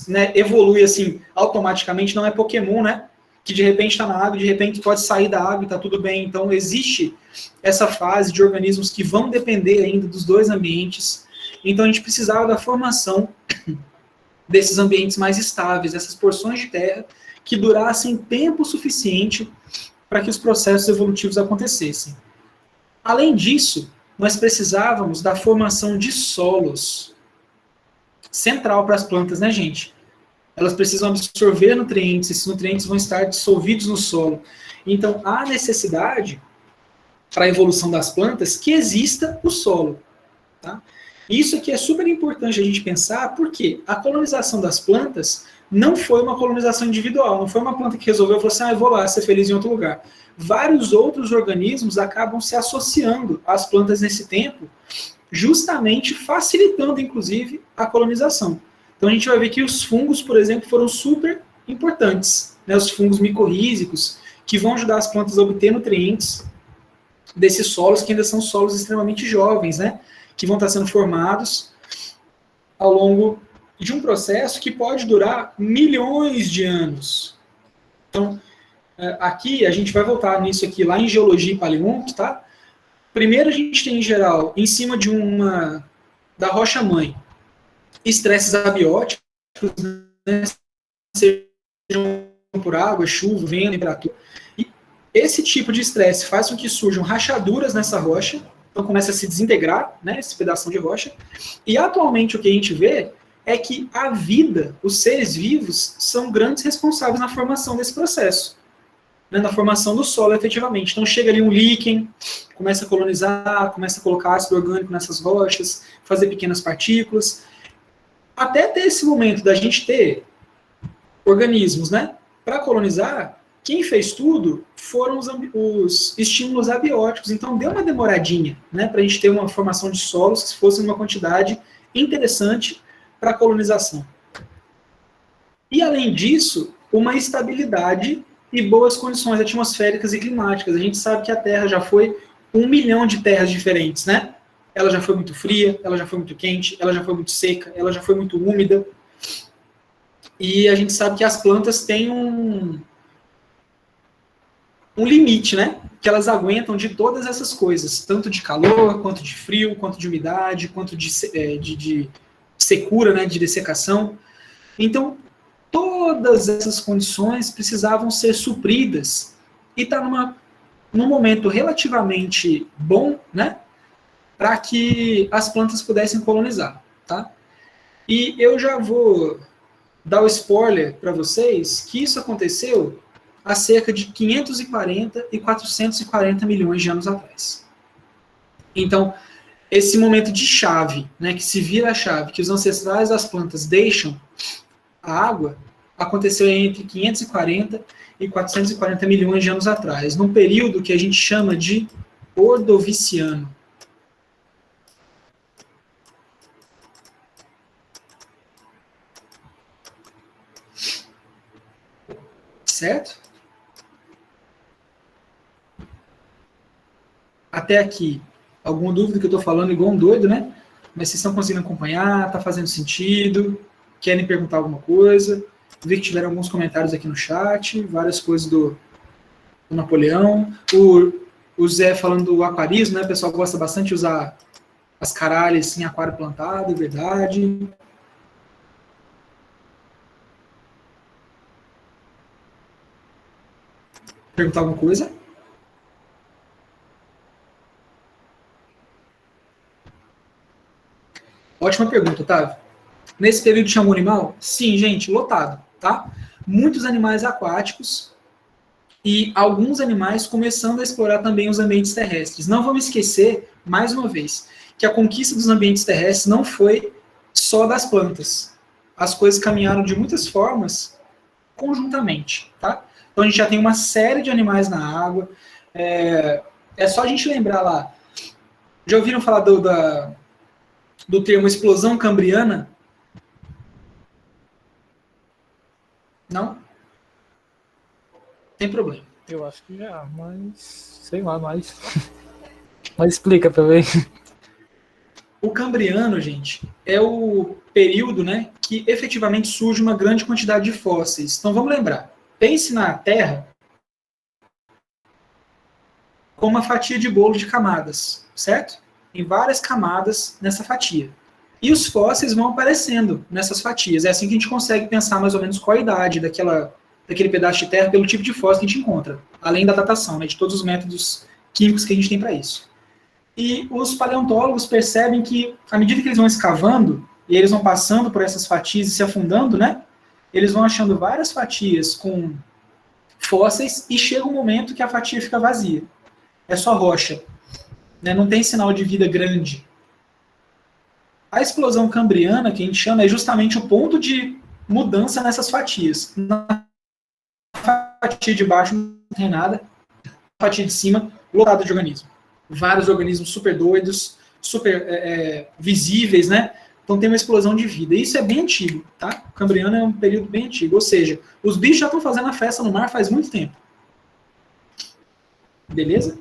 né, evolui assim automaticamente, não é Pokémon, né? Que de repente está na água, de repente pode sair da água e está tudo bem. Então existe essa fase de organismos que vão depender ainda dos dois ambientes. Então a gente precisava da formação desses ambientes mais estáveis, dessas porções de terra que durassem tempo suficiente para que os processos evolutivos acontecessem. Além disso, nós precisávamos da formação de solos. Central para as plantas, né, gente? Elas precisam absorver nutrientes, esses nutrientes vão estar dissolvidos no solo. Então, há necessidade, para a evolução das plantas, que exista o solo. Tá? Isso aqui é super importante a gente pensar, porque a colonização das plantas não foi uma colonização individual, não foi uma planta que resolveu e falou assim, eu vou lá ser feliz em outro lugar. Vários outros organismos acabam se associando às plantas nesse tempo, justamente facilitando, inclusive, a colonização. Então a gente vai ver que os fungos, por exemplo, foram super importantes, né? Os fungos micorrízicos, que vão ajudar as plantas a obter nutrientes desses solos, que ainda são solos extremamente jovens, né? Que vão estar sendo formados ao longo de um processo que pode durar milhões de anos. Então, aqui, a gente vai voltar nisso aqui, lá em Geologia e Paleonto, tá? Primeiro a gente tem, em geral, em cima de da rocha-mãe, estresses abióticos, né? Sejam por água, chuva, vento, temperatura. E esse tipo de estresse faz com que surjam rachaduras nessa rocha, então começa a se desintegrar, né, esse pedaço de rocha. E atualmente o que a gente vê é que a vida, os seres vivos, são grandes responsáveis na formação desse processo, né, na formação do solo, efetivamente. Então chega ali um líquen, começa a colonizar, começa a colocar ácido orgânico nessas rochas, fazer pequenas partículas. Até ter esse momento da gente ter organismos, né, para colonizar, quem fez tudo foram os estímulos abióticos. Então deu uma demoradinha, né, para a gente ter uma formação de solos que fosse uma quantidade interessante para a colonização. E além disso, uma estabilidade e boas condições atmosféricas e climáticas. A gente sabe que a Terra já foi 1 milhão de terras diferentes, né? Ela já foi muito fria, ela já foi muito quente, ela já foi muito seca, ela já foi muito úmida. E a gente sabe que as plantas têm um um limite, né? Que elas aguentam de todas essas coisas, tanto de calor, quanto de frio, quanto de umidade, quanto de secura, né? De dessecação. Então, todas essas condições precisavam ser supridas e está num momento relativamente bom, né? Para que as plantas pudessem colonizar, tá? E eu já vou dar o spoiler para vocês que isso aconteceu há cerca de 540 e 440 milhões de anos atrás. Então, esse momento de chave, né, que se vira a chave, que os ancestrais das plantas deixam a água, aconteceu entre 540 e 440 milhões de anos atrás, num período que a gente chama de Ordoviciano. Certo? Até aqui, alguma dúvida que eu estou falando igual um doido, né? Mas vocês estão conseguindo acompanhar? Está fazendo sentido? Querem perguntar alguma coisa? Vi que tiveram alguns comentários aqui no chat, várias coisas do Napoleão. O Zé falando do aquarismo, né? O pessoal gosta bastante de usar as caralhas em aquário plantado, é verdade. Perguntar alguma coisa? Ótima pergunta, Otávio. Nesse período tinha algum animal? Sim, gente, lotado, tá? Muitos animais aquáticos e alguns animais começando a explorar também os ambientes terrestres. Não vamos esquecer, mais uma vez, que a conquista dos ambientes terrestres não foi só das plantas. As coisas caminharam de muitas formas conjuntamente, tá? Então a gente já tem uma série de animais na água. É só a gente lembrar lá. Já ouviram falar do termo explosão cambriana? Não? Tem problema. Eu acho que já, mas sei lá, mais. Mas explica pra ver. O Cambriano, gente, é o período, né, que efetivamente surge uma grande quantidade de fósseis. Então vamos lembrar. Pense na Terra como uma fatia de bolo de camadas, certo? Tem várias camadas nessa fatia. E os fósseis vão aparecendo nessas fatias. É assim que a gente consegue pensar mais ou menos qual a idade daquele pedaço de terra pelo tipo de fóssil que a gente encontra, além da datação, né, de todos os métodos químicos que a gente tem para isso. E os paleontólogos percebem que, à medida que eles vão escavando, e eles vão passando por essas fatias e se afundando, né, eles vão achando várias fatias com fósseis e chega um momento que a fatia fica vazia. É só rocha. Né, não tem sinal de vida grande. A explosão cambriana, que a gente chama, é justamente o ponto de mudança nessas fatias. Na fatia de baixo não tem nada, na fatia de cima, lotado de organismos. Vários organismos super doidos, super visíveis, né? Então tem uma explosão de vida. E isso é bem antigo, tá? O Cambriano é um período bem antigo. Ou seja, os bichos já estão fazendo a festa no mar faz muito tempo. Beleza?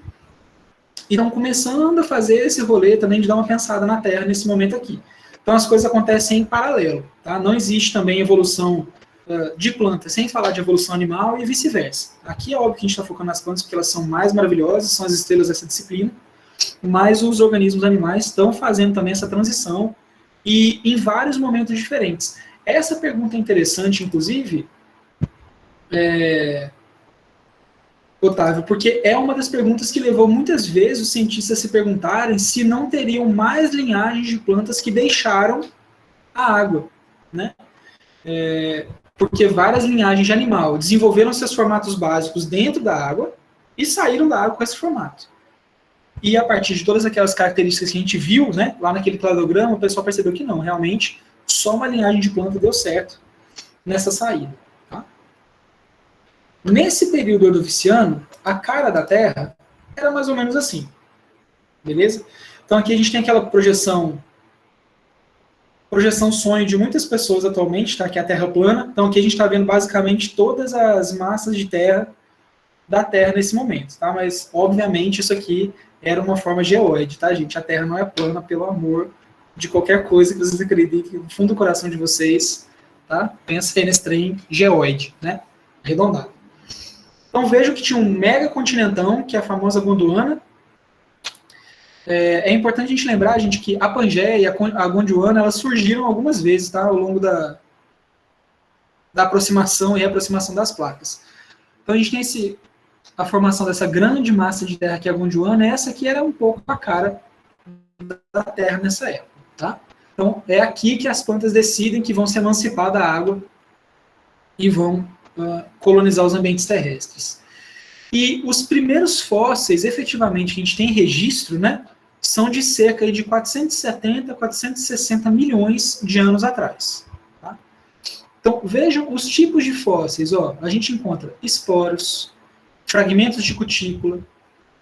E estão começando a fazer esse rolê também de dar uma pensada na Terra nesse momento aqui. Então as coisas acontecem em paralelo, tá? Não existe também evolução de plantas sem falar de evolução animal e vice-versa. Aqui é óbvio que a gente está focando nas plantas porque elas são mais maravilhosas, são as estrelas dessa disciplina, mas os organismos animais estão fazendo também essa transição e em vários momentos diferentes. Essa pergunta é interessante, inclusive, Otávio, porque é uma das perguntas que levou muitas vezes os cientistas a se perguntarem se não teriam mais linhagens de plantas que deixaram a água, né? Porque várias linhagens de animal desenvolveram seus formatos básicos dentro da água e saíram da água com esse formato. E a partir de todas aquelas características que a gente viu, né, lá naquele cladograma, o pessoal percebeu que não, realmente, só uma linhagem de planta deu certo nessa saída. Tá? Nesse período ordoviciano, a cara da Terra era mais ou menos assim. Beleza? Então aqui a gente tem aquela projeção sonho de muitas pessoas atualmente, tá? Que é a Terra plana. Então aqui a gente está vendo basicamente todas as massas de terra da Terra nesse momento, tá? Mas obviamente isso aqui era uma forma geoide, tá, gente? A Terra não é plana, pelo amor de qualquer coisa que vocês acreditem, no fundo do coração de vocês, tá? Pensa aí nesse trem geoide, né? Arredondado. Então vejam que tinha um mega continentão, que é a famosa Gondwana. É importante a gente lembrar, gente, que a Pangeia e a Gondwana, elas surgiram algumas vezes, tá, ao longo da aproximação e reaproximação das placas. Então a gente tem a formação dessa grande massa de terra que é a Gondwana, essa aqui era um pouco a cara da Terra nessa época, tá? Então é aqui que as plantas decidem que vão se emancipar da água e vão colonizar os ambientes terrestres. E os primeiros fósseis, efetivamente, que a gente tem registro, né, são de cerca de 470 a 460 milhões de anos atrás. Tá? Então, vejam os tipos de fósseis. Ó, a gente encontra esporos, fragmentos de cutícula,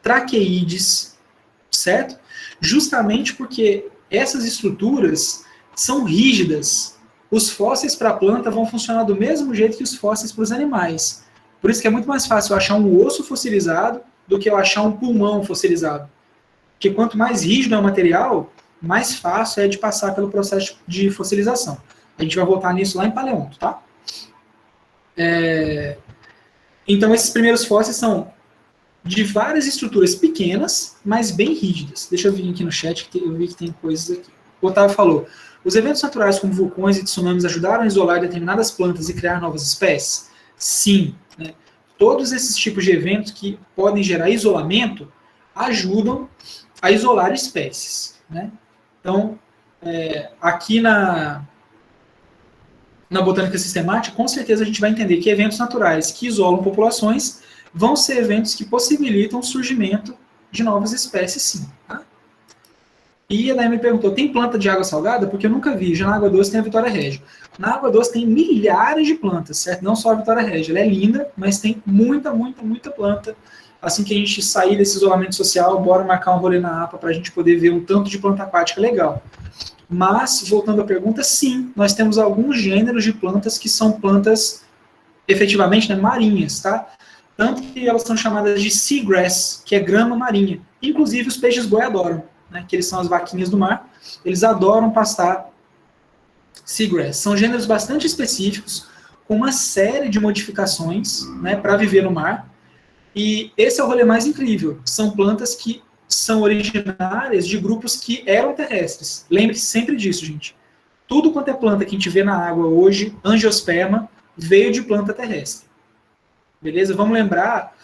traqueídeos, certo? Justamente porque essas estruturas são rígidas. Os fósseis para a planta vão funcionar do mesmo jeito que os fósseis para os animais. Por isso que é muito mais fácil eu achar um osso fossilizado do que eu achar um pulmão fossilizado. Porque quanto mais rígido é o material, mais fácil é de passar pelo processo de fossilização. A gente vai voltar nisso lá em Paleonto, tá? Então, esses primeiros fósseis são de várias estruturas pequenas, mas bem rígidas. Deixa eu vir aqui no chat, que eu vi que tem coisas aqui. O Otávio falou, os eventos naturais como vulcões e tsunamis ajudaram a isolar determinadas plantas e criar novas espécies? Sim. Né? Todos esses tipos de eventos que podem gerar isolamento ajudam a isolar espécies. Né? Então, aqui na botânica sistemática, com certeza a gente vai entender que eventos naturais que isolam populações vão ser eventos que possibilitam o surgimento de novas espécies, sim. Tá? E a Daí me perguntou, tem planta de água salgada? Porque eu nunca vi, já na água doce tem a Vitória Régia. Na água doce tem milhares de plantas, certo? Não só a Vitória Régia, ela é linda, mas tem muita, muita, muita planta. Assim que a gente sair desse isolamento social, bora marcar um rolê na APA para a gente poder ver um tanto de planta aquática legal. Mas, voltando à pergunta, sim, nós temos alguns gêneros de plantas que são plantas, efetivamente, né, marinhas, tá? Tanto que elas são chamadas de seagrass, que é grama marinha. Inclusive, os peixes-boi adoram, né, que eles são as vaquinhas do mar, eles adoram pastar seagrass. São gêneros bastante específicos, com uma série de modificações, né, para viver no mar. E esse é o rolê mais incrível. São plantas que são originárias de grupos que eram terrestres. Lembre-se sempre disso, gente. Tudo quanto é planta que a gente vê na água hoje, angiosperma, veio de planta terrestre. Beleza? Vamos lembrar,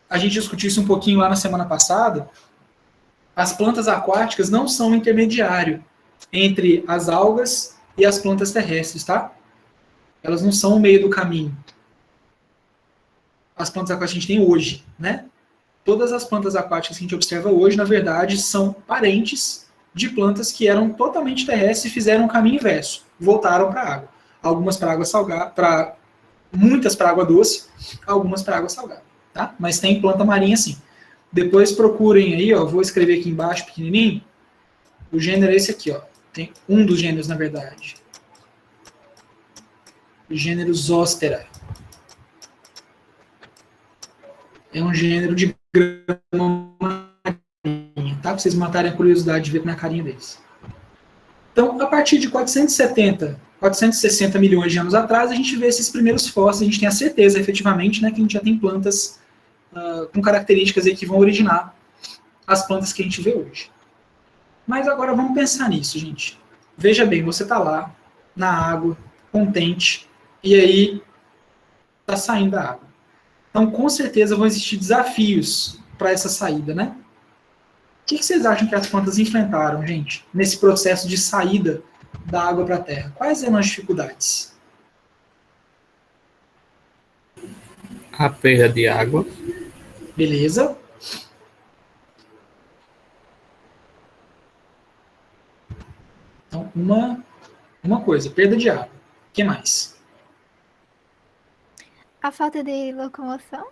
a gente discutiu isso um pouquinho lá na semana passada, as plantas aquáticas não são um intermediário entre as algas e as plantas terrestres, tá? Elas não são o meio do caminho. As plantas aquáticas que a gente tem hoje, né? Todas as plantas aquáticas que a gente observa hoje, na verdade, são parentes de plantas que eram totalmente terrestres e fizeram o caminho inverso, voltaram para a água. Algumas para água salgada, muitas para água doce, algumas para água salgada, tá? Mas tem planta marinha sim. Depois procurem aí, ó, vou escrever aqui embaixo pequenininho, o gênero é esse aqui, ó. Tem um dos gêneros, na verdade. O gênero Zostera. É um gênero de grama marinha, tá? Para vocês matarem a curiosidade de ver na carinha deles. Então, a partir de 470, 460 milhões de anos atrás, a gente vê esses primeiros fósseis, a gente tem a certeza, efetivamente, né, que a gente já tem plantas com características aí que vão originar as plantas que a gente vê hoje. Mas agora vamos pensar nisso, gente. Veja bem, você está lá, na água, contente, e aí está saindo da água. Então, com certeza, vão existir desafios para essa saída, né? O que vocês acham que as plantas enfrentaram, gente, nesse processo de saída da água para a terra? Quais eram as dificuldades? A perda de água. Beleza. Então, uma coisa, perda de água. O que mais? A falta de locomoção?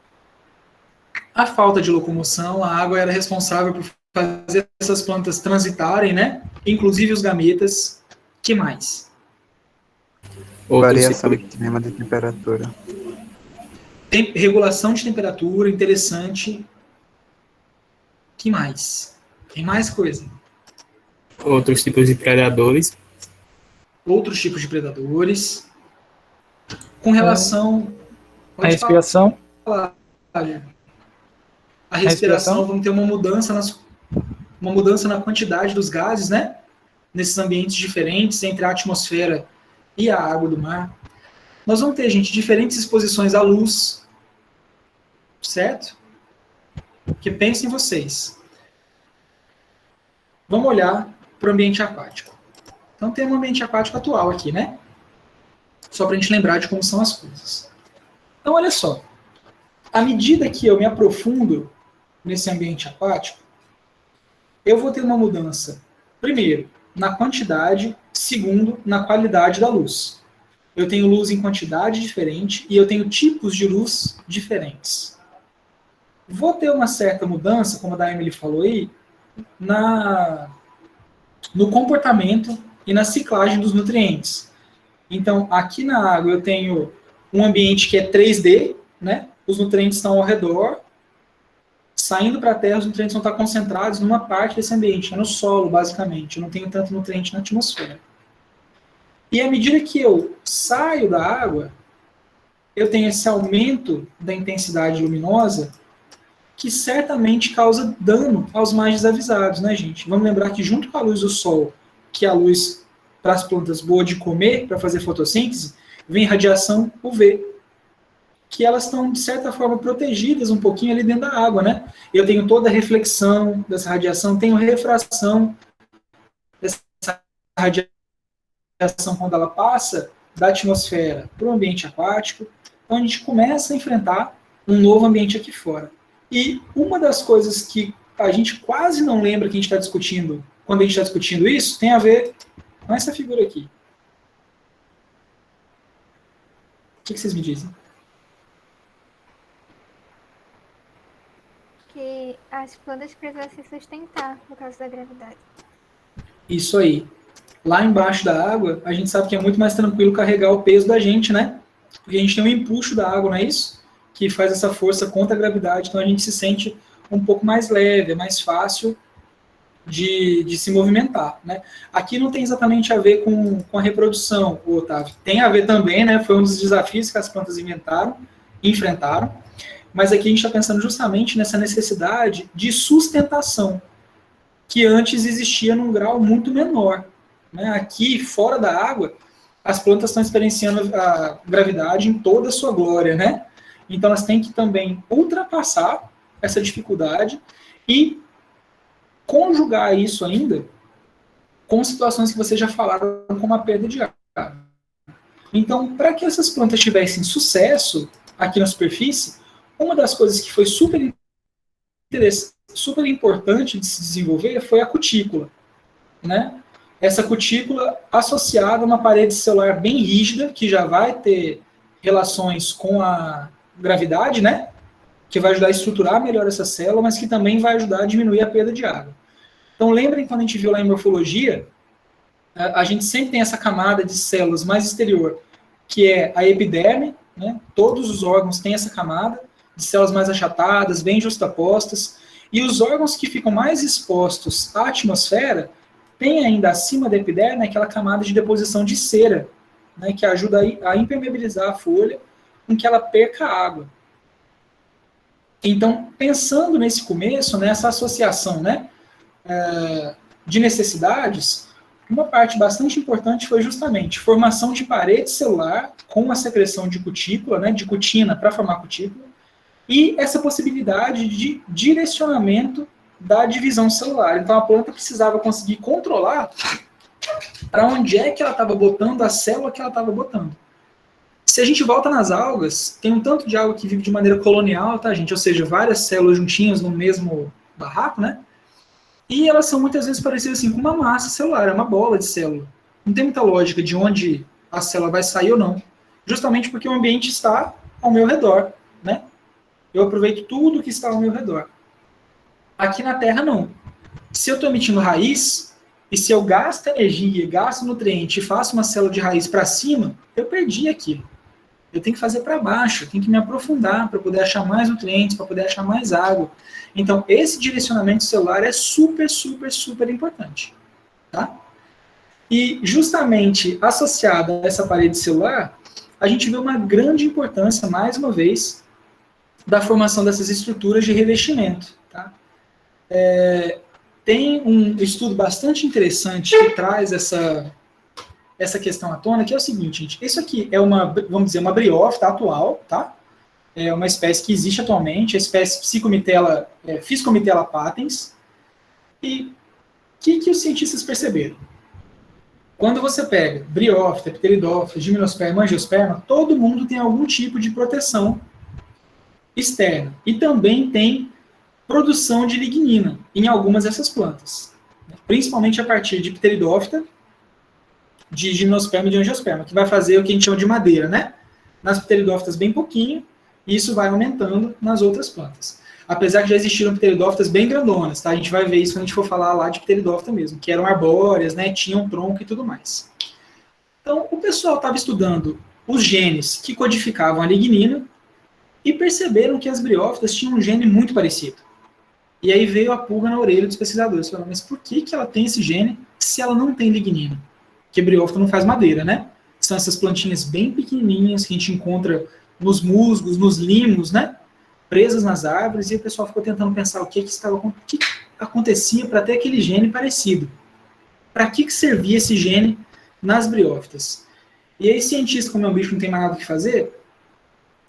A falta de locomoção, a água era responsável por fazer essas plantas transitarem, né? Inclusive os gametas. O que mais? Variação extrema de temperatura. Regulação de temperatura, interessante. O que mais? Tem mais coisa. Outros tipos de predadores. Outros tipos de predadores. Com relação... A respiração. a respiração, vamos ter uma mudança na quantidade dos gases, né? Nesses ambientes diferentes, entre a atmosfera e a água do mar. Nós vamos ter, gente, diferentes exposições à luz, certo? Que pensem vocês. Vamos olhar para o ambiente aquático. Então, tem um ambiente aquático atual aqui, né? Só para a gente lembrar de como são as coisas. Então, olha só. À medida que eu me aprofundo nesse ambiente aquático, eu vou ter uma mudança, primeiro, na quantidade, segundo, na qualidade da luz. Eu tenho luz em quantidade diferente e eu tenho tipos de luz diferentes. Vou ter uma certa mudança, como a da Emily falou aí, no comportamento e na ciclagem dos nutrientes. Então, aqui na água eu tenho um ambiente que é 3D, né? Os nutrientes estão ao redor, saindo para a Terra, os nutrientes vão estar concentrados numa parte desse ambiente, no solo, basicamente. Eu não tenho tanto nutriente na atmosfera. E à medida que eu saio da água, eu tenho esse aumento da intensidade luminosa que certamente causa dano aos mais desavisados, né, gente? Vamos lembrar que junto com a luz do sol, que é a luz para as plantas boa de comer, para fazer fotossíntese, vem radiação UV, que elas estão, de certa forma, protegidas um pouquinho ali dentro da água, né? Eu tenho toda a reflexão dessa radiação, tenho refração dessa radiação quando ela passa da atmosfera para o ambiente aquático. Então a gente começa a enfrentar um novo ambiente aqui fora. E uma das coisas que a gente quase não lembra que a gente está discutindo, quando a gente está discutindo isso, tem a ver com essa figura aqui. O que vocês me dizem? Que as plantas precisam se sustentar por causa da gravidade. Isso aí. Lá embaixo da água, a gente sabe que é muito mais tranquilo carregar o peso da gente, né? Porque a gente tem um empuxo da água, não é isso? Que faz essa força contra a gravidade, então a gente se sente um pouco mais leve, é mais fácil de se movimentar, né? Aqui não tem exatamente a ver com a reprodução, Otávio. Tem a ver também, né? Foi um dos desafios que as plantas enfrentaram, mas aqui a gente está pensando justamente nessa necessidade de sustentação, que antes existia num grau muito menor, né? Aqui, fora da água, as plantas estão experienciando a gravidade em toda a sua glória, né? Então elas têm que também ultrapassar essa dificuldade e conjugar isso ainda com situações que vocês já falaram, como a perda de água. Então, para que essas plantas tivessem sucesso aqui na superfície, uma das coisas que foi super importante de se desenvolver foi a cutícula, né? Essa cutícula associada a uma parede celular bem rígida, que já vai ter relações com a gravidade, né? Que vai ajudar a estruturar melhor essa célula, mas que também vai ajudar a diminuir a perda de água. Então, lembrem quando a gente viu lá em morfologia, a gente sempre tem essa camada de células mais exterior, que é a epiderme, né? Todos os órgãos têm essa camada de células mais achatadas, bem justapostas, e os órgãos que ficam mais expostos à atmosfera tem ainda acima da epiderme aquela camada de deposição de cera, né, que ajuda a impermeabilizar a folha com que ela perca água. Então, pensando nesse começo, nessa associação, né, de necessidades, uma parte bastante importante foi justamente formação de parede celular com a secreção de cutícula, né, de cutina para formar cutícula, e essa possibilidade de direcionamento da divisão celular. Então, a planta precisava conseguir controlar para onde é que ela estava botando a célula que ela estava botando. Se a gente volta nas algas, tem um tanto de alga que vive de maneira colonial, tá, gente? Ou seja, várias células juntinhas no mesmo barraco, né? E elas são muitas vezes parecidas assim com uma massa celular, é uma bola de célula. Não tem muita lógica de onde a célula vai sair ou não. Justamente porque o ambiente está ao meu redor, né? Eu aproveito tudo que está ao meu redor. Aqui na Terra, não. Se eu estou emitindo raiz, e se eu gasto energia, gasto nutriente e faço uma célula de raiz para cima, eu perdi aquilo. Eu tenho que fazer para baixo, eu tenho que me aprofundar para poder achar mais nutrientes, para poder achar mais água. Então, esse direcionamento celular é super, super, super importante. Tá? E, justamente associado a essa parede celular, a gente vê uma grande importância, mais uma vez, da formação dessas estruturas de revestimento. Tá? Tem um estudo bastante interessante que traz essa questão à tona, que é o seguinte, gente, isso aqui é vamos dizer, uma briófita atual, tá? É uma espécie que existe atualmente, a espécie Fiscomitella patens. E o que os cientistas perceberam? Quando você pega briófita, pteridófita, gimnosperma, angiosperma, todo mundo tem algum tipo de proteção externa. E também tem produção de lignina em algumas dessas plantas. Principalmente a partir de pteridófita, de gimnosperma e de angiosperma, que vai fazer o que a gente chama de madeira, né? Nas pteridófitas bem pouquinho, e isso vai aumentando nas outras plantas. Apesar que já existiram pteridófitas bem grandonas, tá? A gente vai ver isso quando a gente for falar lá de pteridófita mesmo, que eram arbóreas, né? Tinham tronco e tudo mais. Então, o pessoal estava estudando os genes que codificavam a lignina e perceberam que as briófitas tinham um gene muito parecido. E aí veio a pulga na orelha dos pesquisadores, falando, mas por que ela tem esse gene se ela não tem lignina? Porque briófita não faz madeira, né? São essas plantinhas bem pequenininhas que a gente encontra nos musgos, nos limos, né? Presas nas árvores, e o pessoal ficou tentando pensar o que acontecia para ter aquele gene parecido. Para que servia esse gene nas briófitas? E aí, cientistas, como é um bicho não tem mais nada o que fazer,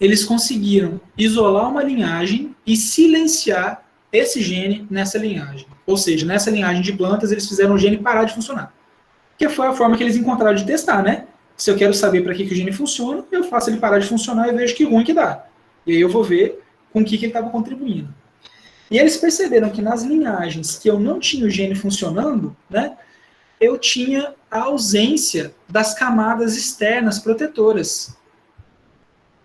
eles conseguiram isolar uma linhagem e silenciar esse gene nessa linhagem. Ou seja, nessa linhagem de plantas, eles fizeram o gene parar de funcionar. Que foi a forma que eles encontraram de testar, né? Se eu quero saber para que o gene funciona, eu faço ele parar de funcionar e vejo que ruim que dá. E aí eu vou ver com o que ele estava contribuindo. E eles perceberam que nas linhagens que eu não tinha o gene funcionando, né, eu tinha a ausência das camadas externas protetoras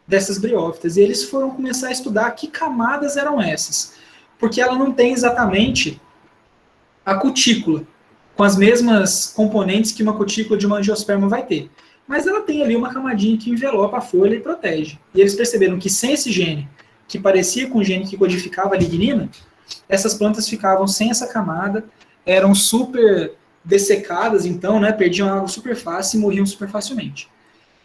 dessas briófitas. E eles foram começar a estudar que camadas eram essas. Porque ela não tem exatamente a cutícula, com as mesmas componentes que uma cutícula de uma angiosperma vai ter. Mas ela tem ali uma camadinha que envelopa a folha e protege. E eles perceberam que sem esse gene, que parecia com o gene que codificava a lignina, essas plantas ficavam sem essa camada, eram super dessecadas, então, né, perdiam água super fácil e morriam super facilmente.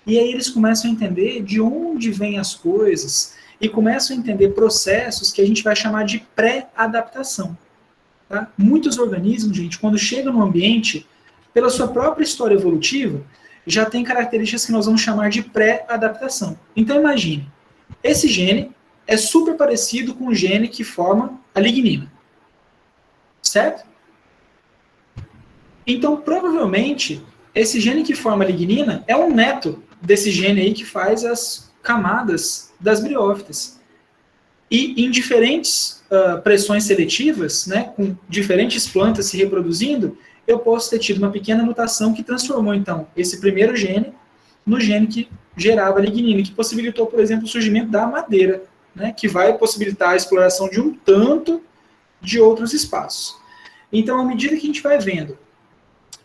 E aí eles começam a entender de onde vêm as coisas e começam a entender processos que a gente vai chamar de pré-adaptação. Tá? Muitos organismos, gente, quando chegam no ambiente, pela sua própria história evolutiva, já tem características que nós vamos chamar de pré-adaptação. Então imagine, esse gene é super parecido com o gene que forma a lignina. Certo? Então, provavelmente, esse gene que forma a lignina é um neto desse gene aí que faz as camadas das briófitas. E em diferentes pressões seletivas, né, com diferentes plantas se reproduzindo, eu posso ter tido uma pequena mutação que transformou, então, esse primeiro gene no gene que gerava a lignina, que possibilitou, por exemplo, o surgimento da madeira, né, que vai possibilitar a exploração de um tanto de outros espaços. Então, à medida que a gente vai vendo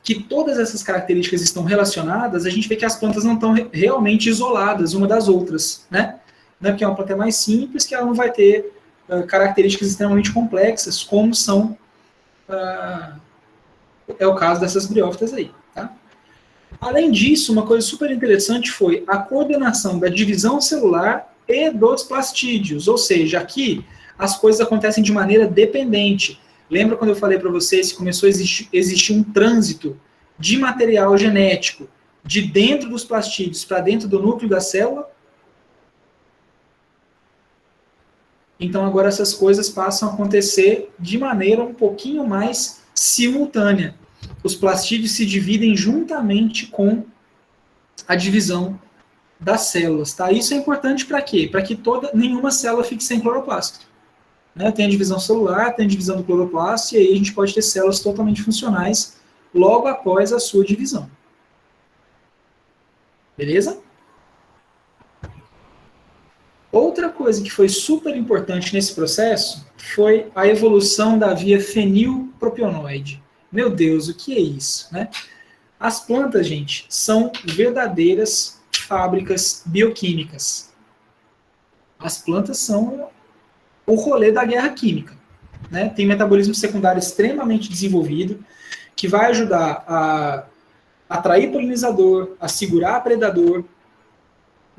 que todas essas características estão relacionadas, a gente vê que as plantas não estão realmente isoladas uma das outras, né? Não é porque uma planta é mais simples que ela não vai ter características extremamente complexas, como são é o caso dessas briófitas aí. Tá? Além disso, uma coisa super interessante foi a coordenação da divisão celular e dos plastídeos, ou seja, aqui as coisas acontecem de maneira dependente. Lembra quando eu falei para vocês que começou a existir um trânsito de material genético de dentro dos plastídeos para dentro do núcleo da célula? Então agora essas coisas passam a acontecer de maneira um pouquinho mais simultânea. Os plastídeos se dividem juntamente com a divisão das células. Tá? Isso é importante para quê? Para que nenhuma célula fique sem cloroplasto. Né? Tem a divisão celular, tem a divisão do cloroplasto, e aí a gente pode ter células totalmente funcionais logo após a sua divisão. Beleza? Outra coisa que foi super importante nesse processo foi a evolução da via fenilpropionoide. Meu Deus, o que é isso? Né? As plantas, gente, são verdadeiras fábricas bioquímicas. As plantas são o rolê da guerra química. Né? Tem metabolismo secundário extremamente desenvolvido, que vai ajudar a atrair polinizador, a segurar predador,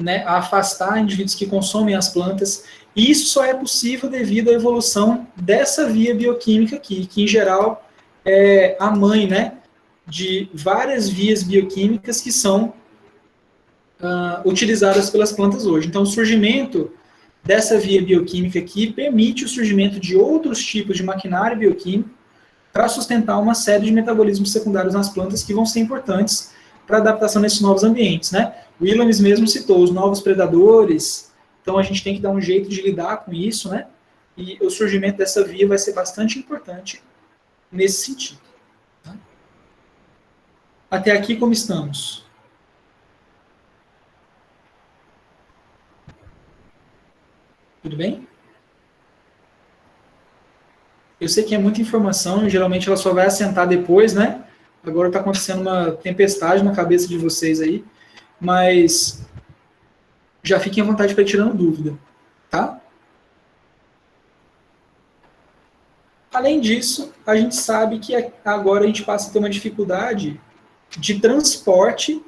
né, a afastar indivíduos que consomem as plantas. E isso só é possível devido à evolução dessa via bioquímica aqui, que em geral é a mãe, né, de várias vias bioquímicas que são utilizadas pelas plantas hoje. Então, o surgimento dessa via bioquímica aqui permite o surgimento de outros tipos de maquinário bioquímico para sustentar uma série de metabolismos secundários nas plantas que vão ser importantes para a adaptação nesses novos ambientes, né? O Williams mesmo citou os novos predadores, então a gente tem que dar um jeito de lidar com isso, né? E o surgimento dessa via vai ser bastante importante nesse sentido. Tá? Até aqui como estamos? Tudo bem? Eu sei que é muita informação, e geralmente ela só vai assentar depois, né? Agora está acontecendo uma tempestade na cabeça de vocês aí, mas já fiquem à vontade para ir tirando dúvida, tá? Além disso, a gente sabe que agora a gente passa a ter uma dificuldade de transporte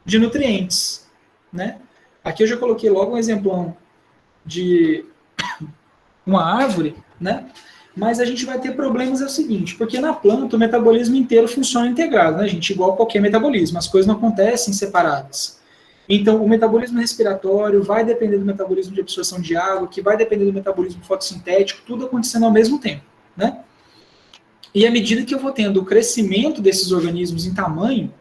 de nutrientes, né? Aqui eu já coloquei logo um exemplão de uma árvore, né? Mas a gente vai ter problemas é o seguinte, porque na planta o metabolismo inteiro funciona integrado, né, gente? Igual qualquer metabolismo, as coisas não acontecem separadas. Então, o metabolismo respiratório vai depender do metabolismo de absorção de água, que vai depender do metabolismo fotossintético, tudo acontecendo ao mesmo tempo, né? E à medida que eu vou tendo o crescimento desses organismos em tamanho,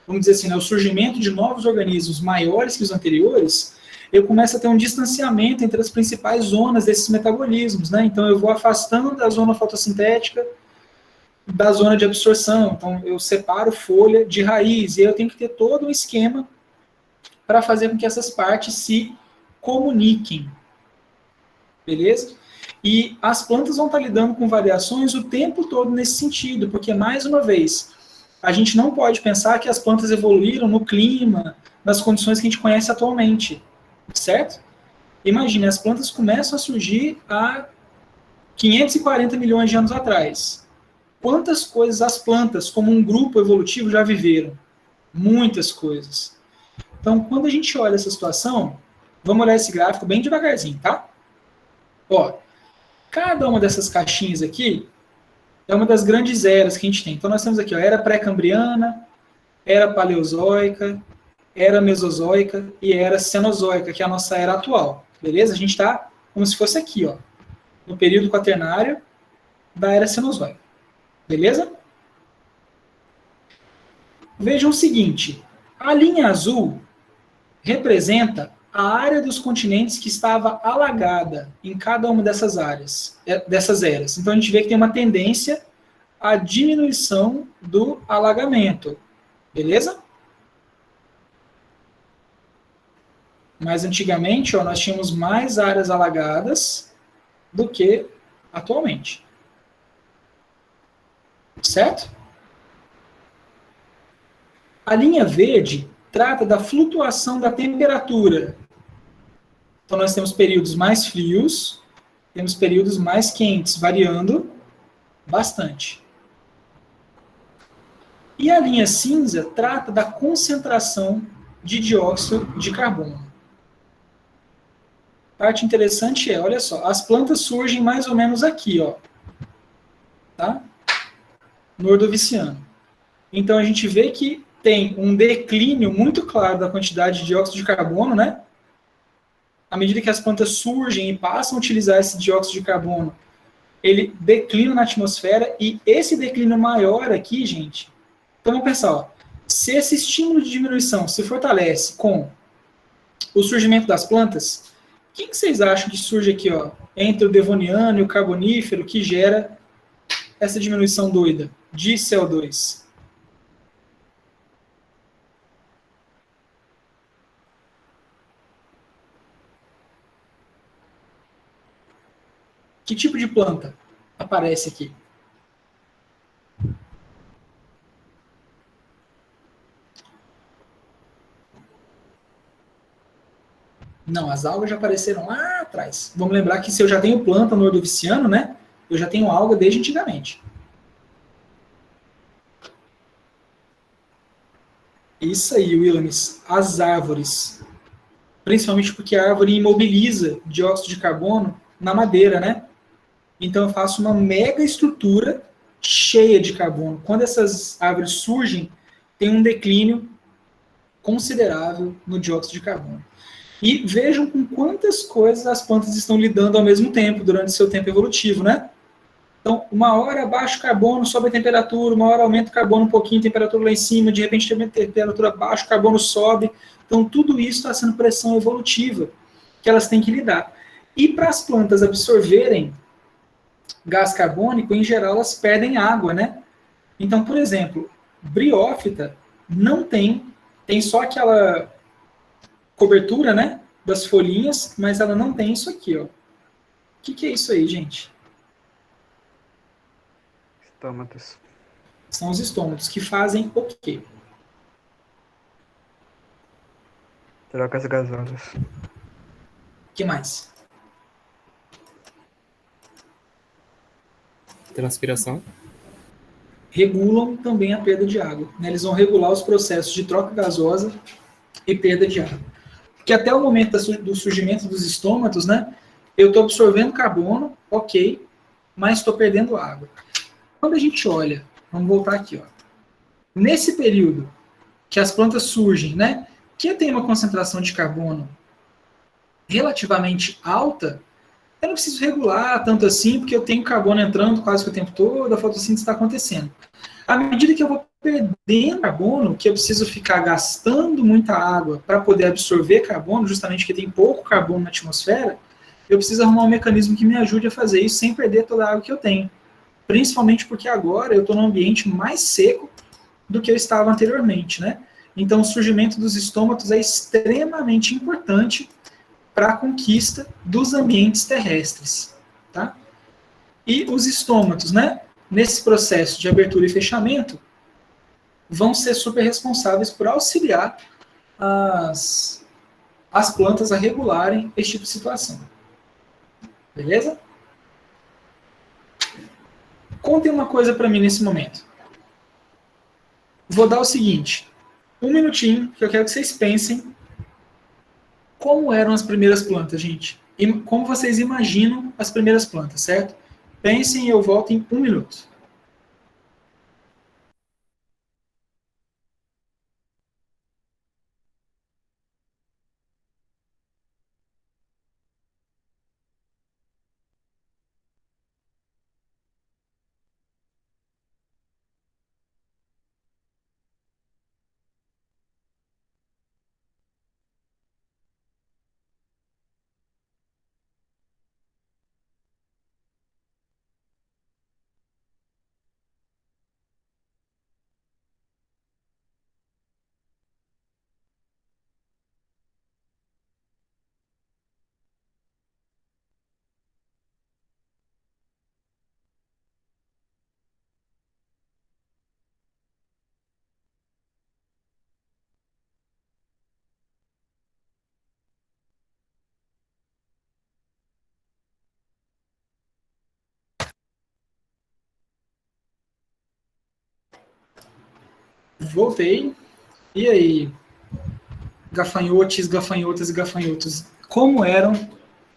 vamos dizer assim, né, o surgimento de novos organismos maiores que os anteriores, eu começo a ter um distanciamento entre as principais zonas desses metabolismos, né? Então, eu vou afastando da zona fotossintética da zona de absorção. Então, eu separo folha de raiz, e aí eu tenho que ter todo um esquema para fazer com que essas partes se comuniquem. Beleza? E as plantas vão estar lidando com variações o tempo todo nesse sentido, porque, mais uma vez, a gente não pode pensar que as plantas evoluíram no clima, nas condições que a gente conhece atualmente. Certo? Imagine, as plantas começam a surgir há 540 milhões de anos atrás. Quantas coisas as plantas, como um grupo evolutivo, já viveram? Muitas coisas. Então, quando a gente olha essa situação, vamos olhar esse gráfico bem devagarzinho, tá? Ó, cada uma dessas caixinhas aqui é uma das grandes eras que a gente tem. Então, nós temos aqui, ó, era pré-cambriana, era paleozoica, era mesozoica e era cenozoica, que é a nossa era atual. Beleza? A gente está como se fosse aqui, ó, no período quaternário da era cenozoica. Beleza? Vejam o seguinte, a linha azul representa a área dos continentes que estava alagada em cada uma dessas áreas, dessas eras. Então a gente vê que tem uma tendência à diminuição do alagamento. Beleza? Mas antigamente, ó, nós tínhamos mais áreas alagadas do que atualmente. Certo? A linha verde trata da flutuação da temperatura. Então, nós temos períodos mais frios, temos períodos mais quentes, variando bastante. E a linha cinza trata da concentração de dióxido de carbono. Parte interessante é, olha só, as plantas surgem mais ou menos aqui, ó, tá? No Ordoviciano. Então a gente vê que tem um declínio muito claro da quantidade de dióxido de carbono, né? À medida que as plantas surgem e passam a utilizar esse dióxido de carbono, ele declina na atmosfera, e esse declínio maior aqui, gente, então vamos pensar, ó, se esse estímulo de diminuição se fortalece com o surgimento das plantas, o que vocês acham que surge aqui, ó, entre o Devoniano e o Carbonífero, que gera essa diminuição doida de CO2? Que tipo de planta aparece aqui? Não, as algas já apareceram lá atrás. Vamos lembrar que se eu já tenho planta no Ordoviciano, né? Eu já tenho alga desde antigamente. Isso aí, Williams. As árvores. principalmente porque a árvore imobiliza dióxido de carbono na madeira, né? Então eu faço uma mega estrutura cheia de carbono. Quando essas árvores surgem, tem um declínio considerável no dióxido de carbono. E vejam com quantas coisas as plantas estão lidando ao mesmo tempo, durante seu tempo evolutivo, né? Então, uma hora baixa o carbono, sobe a temperatura, uma hora aumenta o carbono um pouquinho, a temperatura lá em cima, de repente a temperatura baixa, o carbono sobe. Então, tudo isso está sendo pressão evolutiva que elas têm que lidar. E para as plantas absorverem gás carbônico, em geral, elas perdem água, né? Então, por exemplo, briófita não tem só aquela cobertura, né, das folhinhas, mas ela não tem isso aqui, ó. O que é isso aí, gente? Estômatos. São os estômatos, que fazem o quê? Trocas gasosas. O que mais? Transpiração. Regulam também a perda de água, né? Eles vão regular os processos de troca gasosa e perda de água. Porque até o momento do surgimento dos estômatos, né, eu estou absorvendo carbono, ok, mas estou perdendo água. Quando a gente olha, vamos voltar aqui, ó. Nesse período que as plantas surgem, né, que tem uma concentração de carbono relativamente alta, eu não preciso regular tanto assim, porque eu tenho carbono entrando quase que o tempo todo, a fotossíntese está acontecendo. À medida que eu vou perdendo carbono, que eu preciso ficar gastando muita água para poder absorver carbono, justamente porque tem pouco carbono na atmosfera, eu preciso arrumar um mecanismo que me ajude a fazer isso sem perder toda a água que eu tenho. Principalmente porque agora eu estou num ambiente mais seco do que eu estava anteriormente, né? Então, o surgimento dos estômatos é extremamente importante para a conquista dos ambientes terrestres, tá? E os estômatos, né, nesse processo de abertura e fechamento, vão ser super responsáveis por auxiliar as plantas a regularem esse tipo de situação. Beleza? Contem uma coisa para mim nesse momento. Vou dar o seguinte, um minutinho, que eu quero que vocês pensem como eram as primeiras plantas, gente. E como vocês imaginam as primeiras plantas, certo? Pensem e eu volto em um minuto. Voltei. E aí, gafanhotos, gafanhotas e gafanhotos, como eram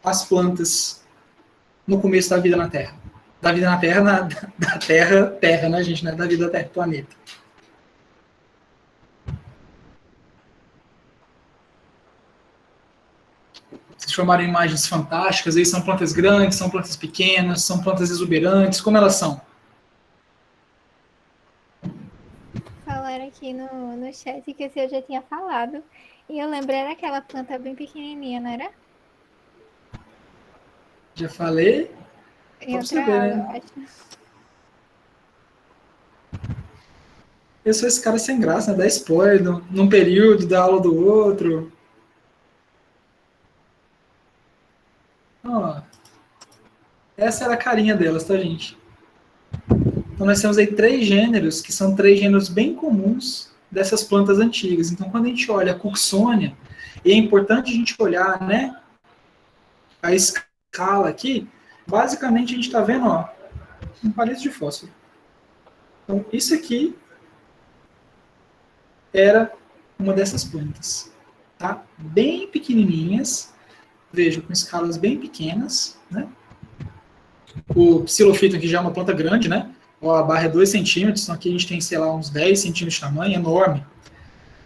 as plantas no começo da vida na Terra? Da vida na Terra, da Terra, né, gente? Não é da vida na Terra, planeta. Vocês formaram imagens fantásticas, aí são plantas grandes, são plantas pequenas, são plantas exuberantes, como elas são? Falaram aqui no chat que esse eu já tinha falado. E eu lembrei daquela planta bem pequenininha, não era? Já falei? Em Pra você outra ver, aula, né? eu acho. Eu sou esse cara sem graça, né? Dá spoiler num período, da aula do outro. Ó, essa era a carinha delas, tá, gente? Então, nós temos aí 3 gêneros, que são 3 gêneros bem comuns dessas plantas antigas. Então, quando a gente olha a Cooksonia, e é importante a gente olhar, né, a escala aqui, basicamente a gente está vendo, ó, um palito de fósforo. Então, isso aqui era uma dessas plantas. tá? Bem pequenininhas, veja, com escalas bem pequenas, né? O psilofito aqui já é uma planta grande, né? Ó, a barra é 2 centímetros, então aqui a gente tem, sei lá, uns 10 centímetros de tamanho, enorme.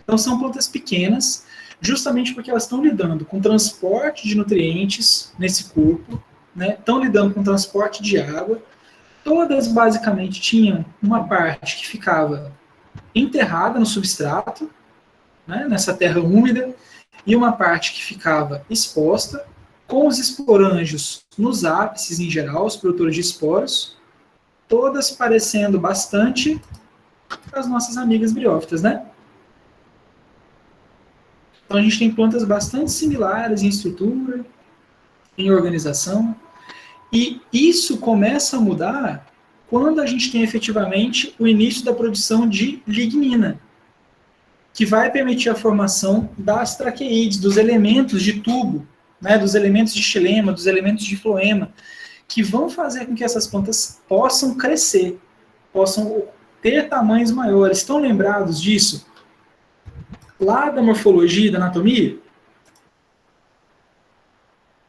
Então são plantas pequenas, justamente porque elas estão lidando com transporte de nutrientes nesse corpo, né? Estão lidando com transporte de água. Todas basicamente tinham uma parte que ficava enterrada no substrato, né? Nessa terra úmida, e uma parte que ficava exposta, com os esporângios nos ápices em geral, os produtores de esporos, todas parecendo bastante as nossas amigas briófitas, né? Então a gente tem plantas bastante similares em estrutura, em organização, e isso começa a mudar quando a gente tem efetivamente o início da produção de lignina, que vai permitir a formação das traqueídes, dos elementos de tubo, né, dos elementos de xilema, dos elementos de floema, que vão fazer com que essas plantas possam crescer, possam ter tamanhos maiores. Estão lembrados disso? Lá da morfologia e da anatomia?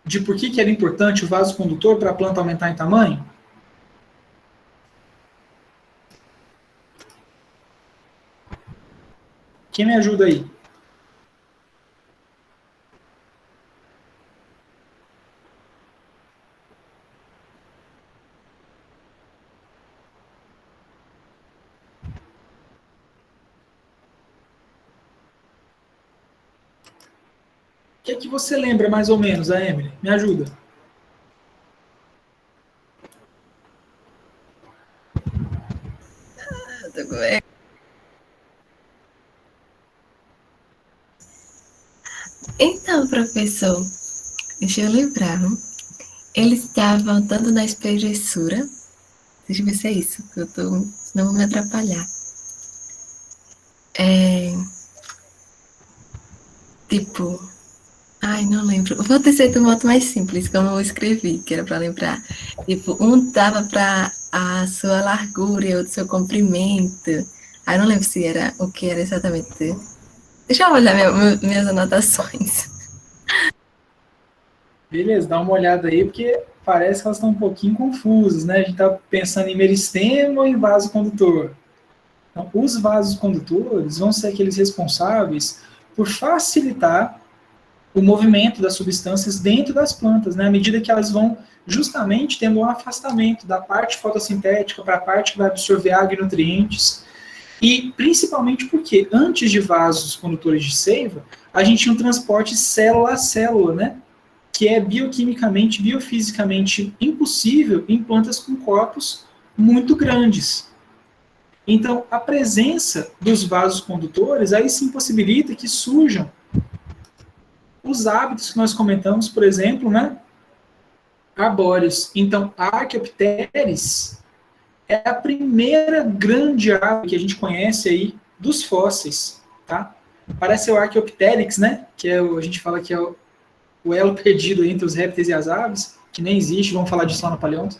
De por que era importante o vaso condutor para a planta aumentar em tamanho? Quem me ajuda aí? O que é que você lembra mais ou menos, a Emily? Me ajuda. Então, professor, deixa eu lembrar. Eles estavam tanto na espessura. Deixa eu ver se é isso, que eu tô. Senão vou me atrapalhar. Tipo. Ai, não lembro. Vou ter feito um modo mais simples, como eu escrevi, que era para lembrar. Tipo, um dava para a sua largura e outro seu comprimento. Ai, não lembro se era o que era exatamente. Deixa eu olhar minhas anotações. Beleza, dá uma olhada aí, porque parece que elas estão um pouquinho confusas, né? A gente está pensando em meristema ou em vaso condutor. Então, os vasos condutores vão ser aqueles responsáveis por facilitar o movimento das substâncias dentro das plantas, né? À medida que elas vão justamente tendo um afastamento da parte fotossintética para a parte que vai absorver água e nutrientes. E principalmente porque antes de vasos condutores de seiva, a gente tinha um transporte célula a célula, né? Que é bioquimicamente, biofisicamente impossível em plantas com corpos muito grandes. Então, a presença dos vasos condutores aí sim possibilita que surjam os hábitos que nós comentamos, por exemplo, né? Arbóreos. Então, a Archaeopteris é a primeira grande árvore que a gente conhece aí dos fósseis, tá? Parece o Archaeopteryx, né? Que é a gente fala que é o elo perdido entre os répteis e as aves, que nem existe, vamos falar disso lá no paleonto.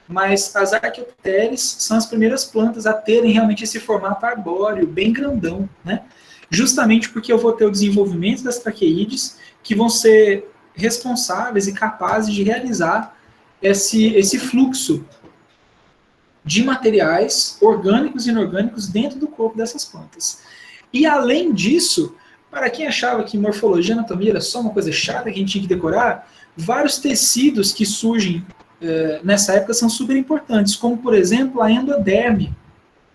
Mas as Archaeopteris são as primeiras plantas a terem realmente esse formato arbóreo, bem grandão, né? Justamente porque eu vou ter o desenvolvimento das traqueídes, que vão ser responsáveis e capazes de realizar esse fluxo de materiais orgânicos e inorgânicos dentro do corpo dessas plantas. E além disso, para quem achava que morfologia e anatomia era só uma coisa chata que a gente tinha que decorar, vários tecidos que surgem nessa época são super importantes, como por exemplo a endoderme.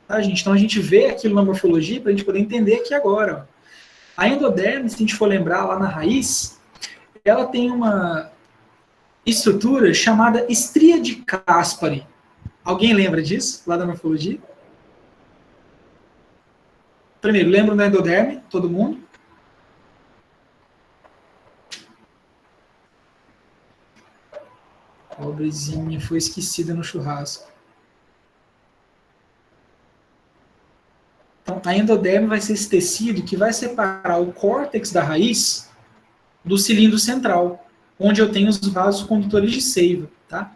Tá, gente? Então a gente vê aquilo na morfologia para a gente poder entender aqui agora. Ó. A endoderme, se a gente for lembrar lá na raiz, ela tem uma estrutura chamada estria de Caspari. Alguém lembra disso, lá da morfologia? Primeiro, lembram da endoderme? Todo mundo? Pobrezinha, foi esquecida no churrasco. Então, a endoderme vai ser esse tecido que vai separar o córtex da raiz do cilindro central, onde eu tenho os vasos condutores de seiva, tá?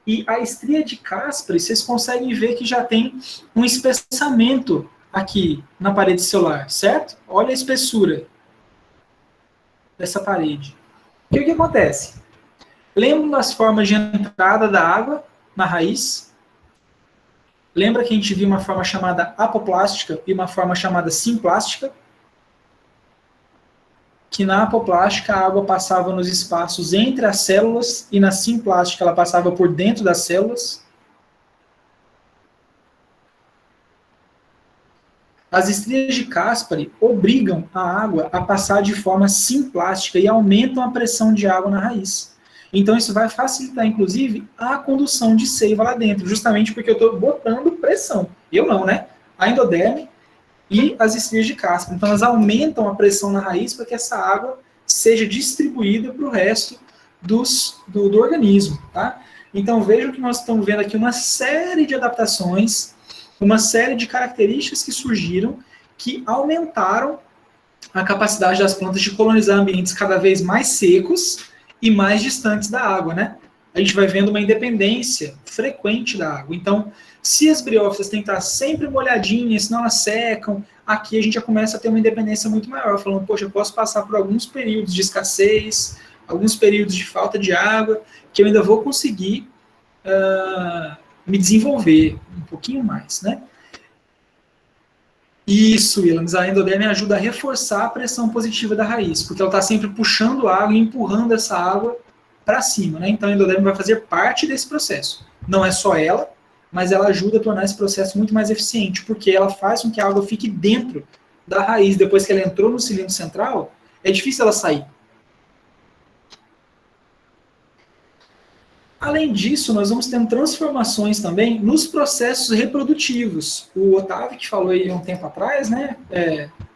E a estria de Caspari, vocês conseguem ver que já tem um espessamento aqui na parede celular, certo? Olha a espessura. dessa parede. E o que acontece? Lembram das formas de entrada da água na raiz? Lembra que a gente viu uma forma chamada apoplástica e uma forma chamada simplástica? Que na apoplástica a água passava nos espaços entre as células e na simplástica ela passava por dentro das células. As estrias de Caspary obrigam a água a passar de forma simplástica e aumentam a pressão de água na raiz. Então isso vai facilitar, inclusive, a condução de seiva lá dentro, justamente porque eu estou botando pressão. Eu não, né? A endoderme e as estrias de Caspary. Então elas aumentam a pressão na raiz para que essa água seja distribuída para o resto do organismo. Tá? Então vejam que nós estamos vendo aqui uma série de adaptações, uma série de características que surgiram que aumentaram a capacidade das plantas de colonizar ambientes cada vez mais secos e mais distantes da água, né? A gente vai vendo uma independência frequente da água. Então, se as briófitas têm que estar sempre molhadinhas, senão elas secam, aqui a gente já começa a ter uma independência muito maior, falando, poxa, eu posso passar por alguns períodos de escassez, alguns períodos de falta de água, que eu ainda vou conseguir me desenvolver um pouquinho mais, né? Isso, Ilames, a endoderme ajuda a reforçar a pressão positiva da raiz, porque ela está sempre puxando água e empurrando essa água para cima, né? Então a endoderme vai fazer parte desse processo. Não é só ela, mas ela ajuda a tornar esse processo muito mais eficiente, porque ela faz com que a água fique dentro da raiz. Depois que ela entrou no cilindro central, é difícil ela sair. Além disso, nós vamos tendo transformações também nos processos reprodutivos. O Otávio, que falou aí há um tempo atrás, né,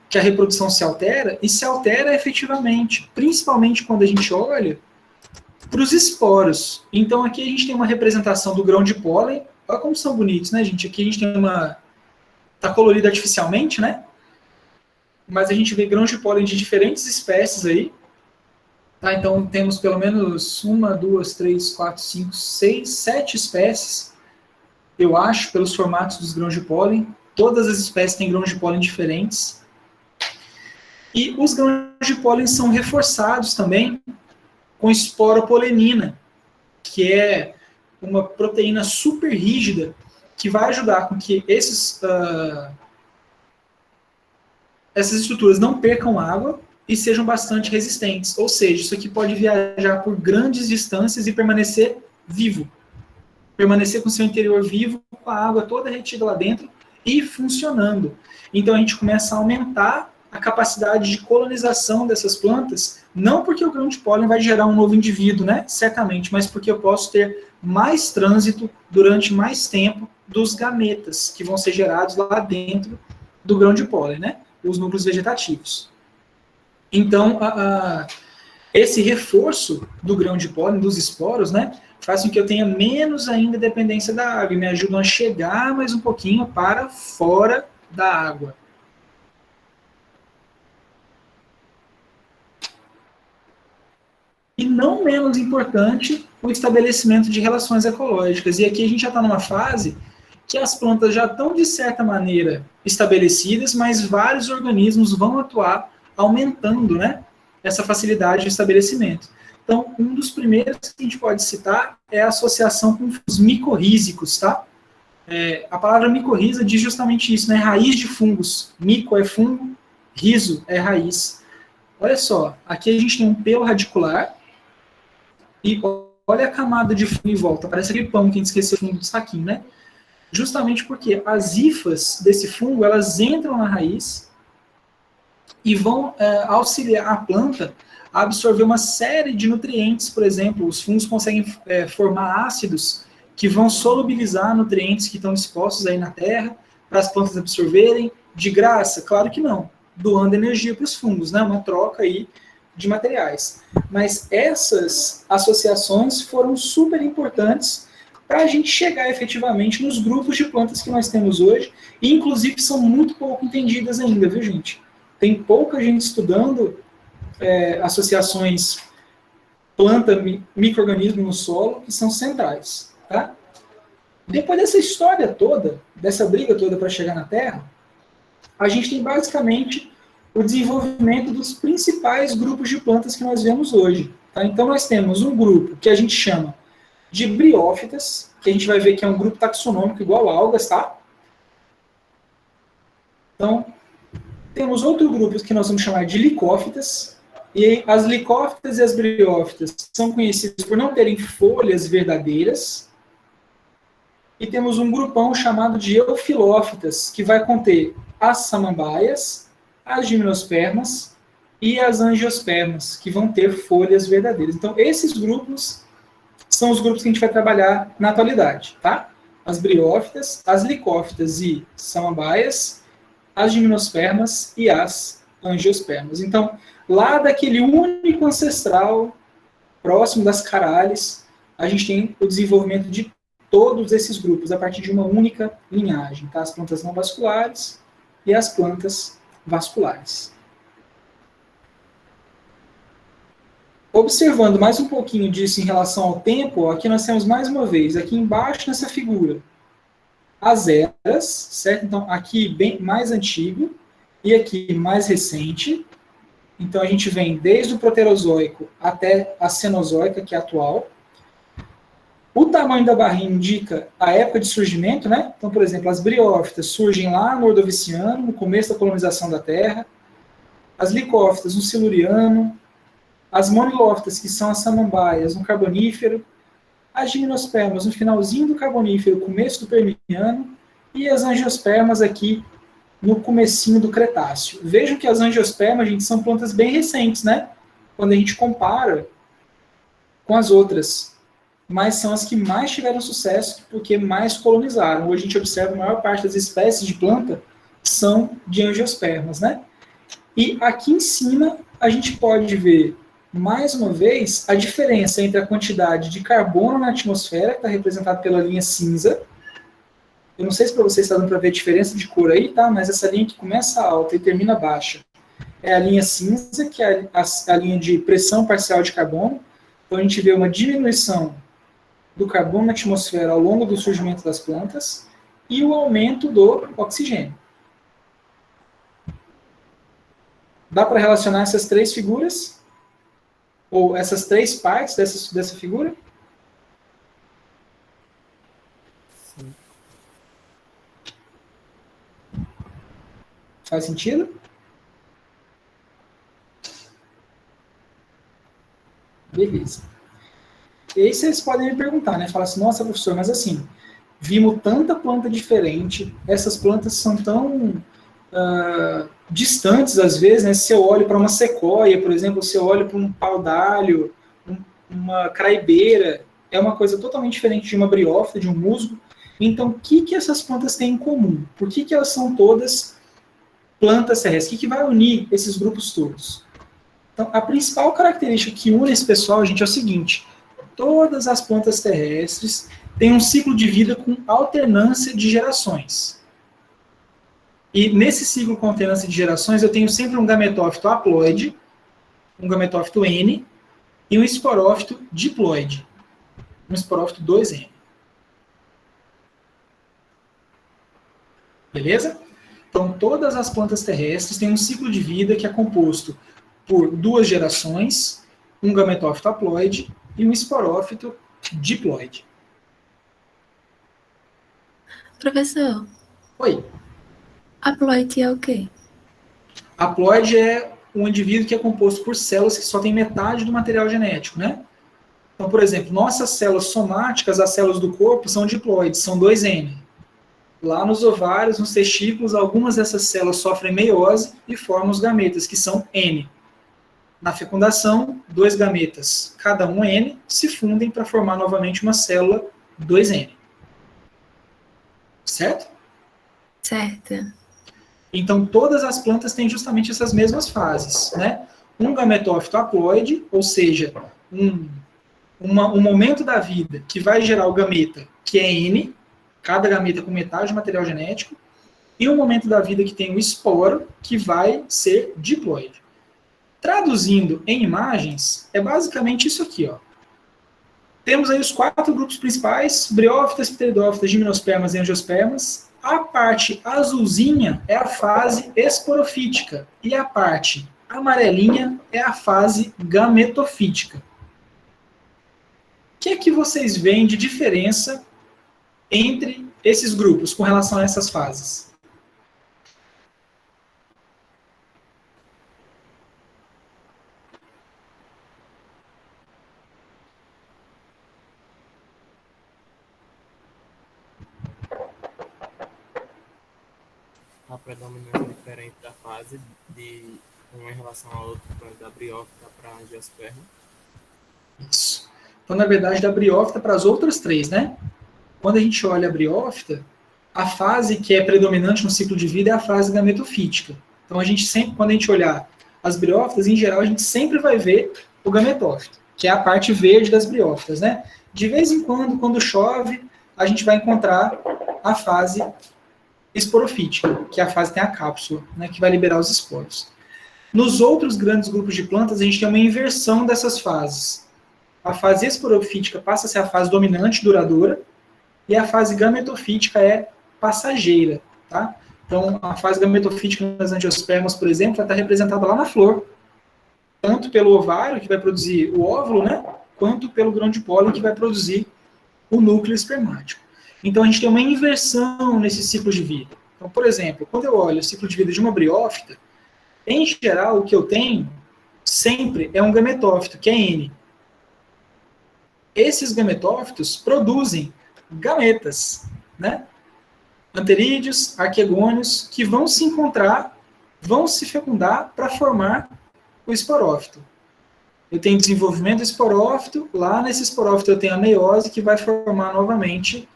que a reprodução se altera, e se altera efetivamente, principalmente quando a gente olha para os esporos. Então aqui a gente tem uma representação do grão de pólen. Olha como são bonitos, né, gente? Aqui a gente tem uma... Está colorido artificialmente, né? Mas a gente vê grãos de pólen de diferentes espécies aí. Tá, então temos pelo menos 1, 2, 3, 4, 5, 6, 7 espécies, eu acho, pelos formatos dos grãos de pólen. Todas as espécies têm grãos de pólen diferentes. E os grãos de pólen são reforçados também com esporopolenina, que é uma proteína super rígida que vai ajudar com que essas estruturas não percam água e sejam bastante resistentes. Ou seja, isso aqui pode viajar por grandes distâncias e permanecer vivo. Permanecer com seu interior vivo, com a água toda retida lá dentro e funcionando. Então a gente começa a aumentar a capacidade de colonização dessas plantas, não porque o grão de pólen vai gerar um novo indivíduo, né? Certamente, mas porque eu posso ter mais trânsito durante mais tempo dos gametas que vão ser gerados lá dentro do grão de pólen, né? Os núcleos vegetativos. Então, esse reforço do grão de pólen, dos esporos, né, faz com que eu tenha menos ainda dependência da água e me ajudam a chegar mais um pouquinho para fora da água. E não menos importante, o estabelecimento de relações ecológicas. E aqui a gente já está numa fase que as plantas já estão, de certa maneira, estabelecidas, mas vários organismos vão atuar aumentando, né, essa facilidade de estabelecimento. Então, um dos primeiros que a gente pode citar é a associação com os micorrízicos, tá? A palavra micorriza diz justamente isso, né? Raiz de fungos. Mico é fungo, rizo é raiz. Olha só, aqui a gente tem um pelo radicular e olha a camada de fungo em volta. Parece aquele pão que a gente esqueceu do fundo do saquinho, né? Justamente porque as hifas desse fungo, elas entram na raiz e vão auxiliar a planta a absorver uma série de nutrientes. Por exemplo, os fungos conseguem formar ácidos que vão solubilizar nutrientes que estão dispostos aí na terra para as plantas absorverem. De graça? Claro que não. Doando energia para os fungos, né? Uma troca aí de materiais. Mas essas associações foram super importantes para a gente chegar efetivamente nos grupos de plantas que nós temos hoje, e inclusive são muito pouco entendidas ainda, viu, gente? Tem pouca gente estudando associações planta-microorganismo no solo que são centrais, tá? Depois dessa história toda, dessa briga toda para chegar na Terra, a gente tem basicamente o desenvolvimento dos principais grupos de plantas que nós vemos hoje. Tá? Então, nós temos um grupo que a gente chama de briófitas, que a gente vai ver que é um grupo taxonômico igual a algas, tá? Então, temos outro grupo que nós vamos chamar de licófitas, e as licófitas e as briófitas são conhecidas por não terem folhas verdadeiras, e temos um grupão chamado de eufilófitas, que vai conter as samambaias, as gimnospermas e as angiospermas, que vão ter folhas verdadeiras. Então, esses grupos são os grupos que a gente vai trabalhar na atualidade, tá? As briófitas, as licófitas e samambaias, as gimnospermas e as angiospermas. Então, lá daquele único ancestral, próximo das carales, a gente tem o desenvolvimento de todos esses grupos, a partir de uma única linhagem, tá? As plantas não vasculares e as plantas vasculares. Observando mais um pouquinho disso em relação ao tempo, aqui nós temos mais uma vez, aqui embaixo nessa figura, as eras, certo? Então, aqui bem mais antigo e aqui mais recente. Então, a gente vem desde o Proterozoico até a Cenozoica, que é atual. O tamanho da barrinha indica a época de surgimento, né? Então, por exemplo, as briófitas surgem lá no Ordoviciano, no começo da colonização da Terra. As licófitas no Siluriano. As monilófitas, que são as samambaias, no Carbonífero. As gimnospermas no finalzinho do Carbonífero, começo do Permiano. E as angiospermas aqui no comecinho do Cretáceo. Vejam que as angiospermas, gente, são plantas bem recentes, né? Quando a gente compara com as outras. Mas são as que mais tiveram sucesso porque mais colonizaram. Hoje a gente observa que a maior parte das espécies de planta são de angiospermas, né? E aqui em cima a gente pode ver, mais uma vez, a diferença entre a quantidade de carbono na atmosfera, que está representada pela linha cinza. Eu não sei se para vocês está dando para ver a diferença de cor aí, tá? Mas essa linha que começa alta e termina baixa é a linha cinza, que é a linha de pressão parcial de carbono. Então a gente vê uma diminuição do carbono na atmosfera ao longo do surgimento das plantas e o aumento do oxigênio. Dá para relacionar essas três figuras? Ou essas três partes dessa figura? Sim. Faz sentido? Beleza. E aí vocês podem me perguntar, né? Falar assim, nossa, professor, mas assim, vimos tanta planta diferente, essas plantas são tão distantes às vezes, né? Se eu olho para uma sequoia, por exemplo, se eu olho para um pau d'alho, uma craibeira, é uma coisa totalmente diferente de uma briófita, de um musgo. Então, o que essas plantas têm em comum? Por que elas são todas plantas terrestres? O que vai unir esses grupos todos? Então, a principal característica que une esse pessoal, gente, é o seguinte: todas as plantas terrestres têm um ciclo de vida com alternância de gerações. E nesse ciclo com alternância de gerações, eu tenho sempre um gametófito haploide, um gametófito N, e um esporófito diploide, um esporófito 2N. Beleza? Então, todas as plantas terrestres têm um ciclo de vida que é composto por duas gerações, um gametófito haploide e um esporófito diploide. Professor, Oi. haploide é o quê? Haploide é um indivíduo que é composto por células que só tem metade do material genético, né? Então, por exemplo, nossas células somáticas, as células do corpo, são diploides, são 2N. Lá nos ovários, nos testículos, algumas dessas células sofrem meiose e formam os gametas, que são N. Na fecundação, 2 gametas, cada um N, se fundem para formar novamente uma célula 2N. Certo? Certo. Então, todas as plantas têm justamente essas mesmas fases, né? Um gametófito haploide, ou seja, um momento da vida que vai gerar o gameta, que é N, cada gameta com metade do material genético, e um momento da vida que tem o esporo, que vai ser diploide. Traduzindo em imagens, é basicamente isso aqui, ó. Temos aí os 4 grupos principais: briófitas, pteridófitas, gimnospermas e angiospermas. A parte azulzinha é a fase esporofítica e a parte amarelinha é a fase gametofítica. O que é que vocês veem de diferença entre esses grupos com relação a essas fases? A predominância diferente da fase de uma em relação a outra, da briófita para a angiosperma. Isso. Então, na verdade, da briófita para as outras três, né? Quando a gente olha a briófita, a fase que é predominante no ciclo de vida é a fase gametofítica. Então, a gente sempre, quando a gente olhar as briófitas, em geral, a gente sempre vai ver o gametófito, que é a parte verde das briófitas, né? De vez em quando chove, a gente vai encontrar a fase esporofítica, que é a fase que tem a cápsula, né, que vai liberar os esporos. Nos outros grandes grupos de plantas, a gente tem uma inversão dessas fases. A fase esporofítica passa a ser a fase dominante, duradoura, e a fase gametofítica é passageira, tá? Então, a fase gametofítica nas angiospermas, por exemplo, vai estar representada lá na flor, tanto pelo ovário, que vai produzir o óvulo, né, quanto pelo grão de pólen, que vai produzir o núcleo espermático. Então, a gente tem uma inversão nesse ciclo de vida. Então, por exemplo, quando eu olho o ciclo de vida de uma briófita, em geral, o que eu tenho sempre é um gametófito, que é N. Esses gametófitos produzem gametas, né? Anterídeos, arquegônios, que vão se encontrar, vão se fecundar para formar o esporófito. Eu tenho desenvolvimento do esporófito, lá nesse esporófito eu tenho a meiose, que vai formar novamente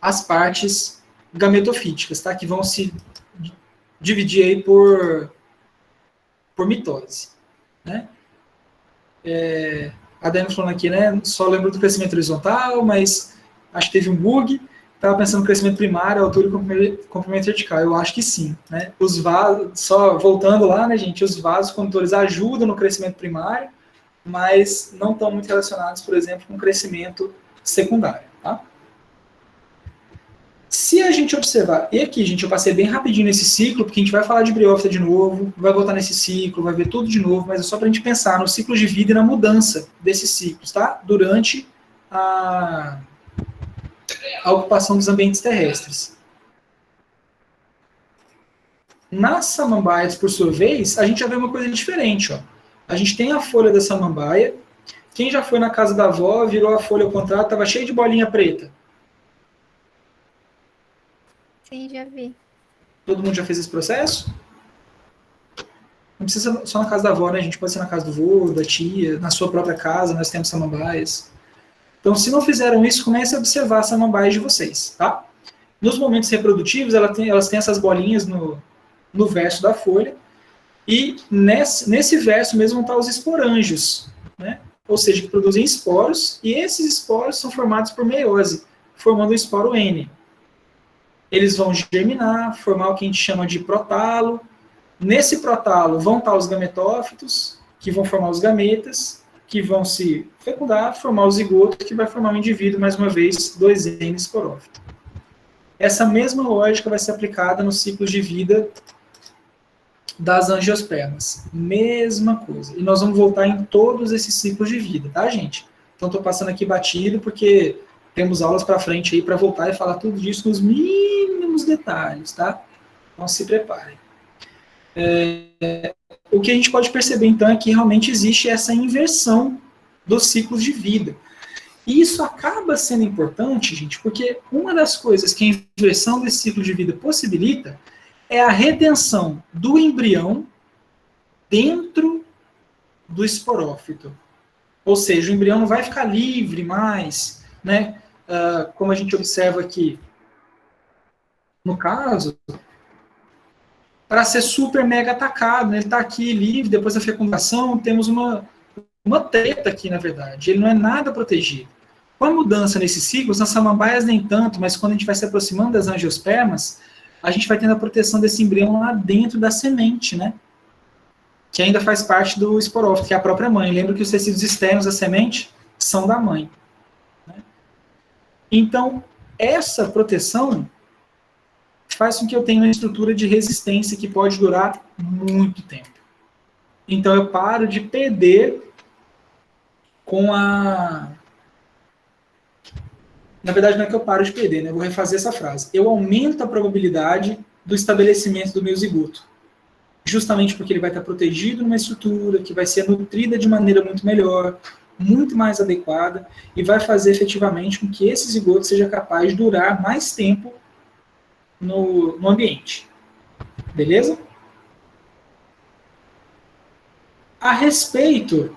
as partes gametofíticas, tá? Que vão se dividir aí por mitose, né? A Dani falando aqui, né? Só lembro do crescimento horizontal, mas acho que teve um bug. Estava pensando no crescimento primário, altura e comprimento vertical. Eu acho que sim, né? Os vasos, só voltando lá, né, gente? Os vasos condutores ajudam no crescimento primário, mas não estão muito relacionados, por exemplo, com o crescimento secundário, tá? Se a gente observar, e aqui, gente, eu passei bem rapidinho nesse ciclo, porque a gente vai falar de briófita de novo, vai voltar nesse ciclo, vai ver tudo de novo, mas é só para a gente pensar no ciclo de vida e na mudança desses ciclos, tá? Durante a ocupação dos ambientes terrestres. Nas samambaias, por sua vez, a gente já vê uma coisa diferente, ó. A gente tem a folha da samambaia. Quem já foi na casa da avó, virou a folha ao contrário, estava cheio de bolinha preta. Sim, já vi. Todo mundo já fez esse processo? Não precisa ser só na casa da avó, né? A gente pode ser na casa do vô, da tia, na sua própria casa, nós temos samambaias. Então, se não fizeram isso, comece a observar as samambaias de vocês, tá? Nos momentos reprodutivos, elas têm essas bolinhas no verso da folha, e nesse verso mesmo vão estar os esporângios, né? Ou seja, que produzem esporos, e esses esporos são formados por meiose, formando o esporo N. Eles vão germinar, formar o que a gente chama de protalo. Nesse protalo vão estar os gametófitos, que vão formar os gametas, que vão se fecundar, formar o zigoto, que vai formar um indivíduo, mais uma vez, 2N esporófito. Essa mesma lógica vai ser aplicada nos ciclos de vida das angiospermas. Mesma coisa. E nós vamos voltar em todos esses ciclos de vida, tá, gente? Então, estou passando aqui batido, porque temos aulas para frente aí para voltar e falar tudo disso nos mínimos detalhes, tá? Então, se preparem. O que a gente pode perceber, então, é que realmente existe essa inversão dos ciclos de vida. E isso acaba sendo importante, gente, porque uma das coisas que a inversão desse ciclo de vida possibilita é a retenção do embrião dentro do esporófito. Ou seja, o embrião não vai ficar livre mais, né? Como a gente observa aqui, no caso, para ser super mega atacado, né? Ele está aqui livre, depois da fecundação, temos uma treta aqui, na verdade. Ele não é nada protegido. Com a mudança nesses ciclos, nas samambaias nem tanto, mas quando a gente vai se aproximando das angiospermas, a gente vai tendo a proteção desse embrião lá dentro da semente, né? Que ainda faz parte do esporófito, que é a própria mãe. Lembra que os tecidos externos da semente são da mãe. Né? Então, essa proteção faz com que eu tenha uma estrutura de resistência que pode durar muito tempo. Então eu paro de perder com a... Na verdade não é que eu paro de perder, né? Eu vou refazer essa frase. Eu aumento a probabilidade do estabelecimento do meu zigoto. Justamente porque ele vai estar protegido numa estrutura que vai ser nutrida de maneira muito melhor, muito mais adequada, e vai fazer efetivamente com que esse zigoto seja capaz de durar mais tempo no ambiente. Beleza? A respeito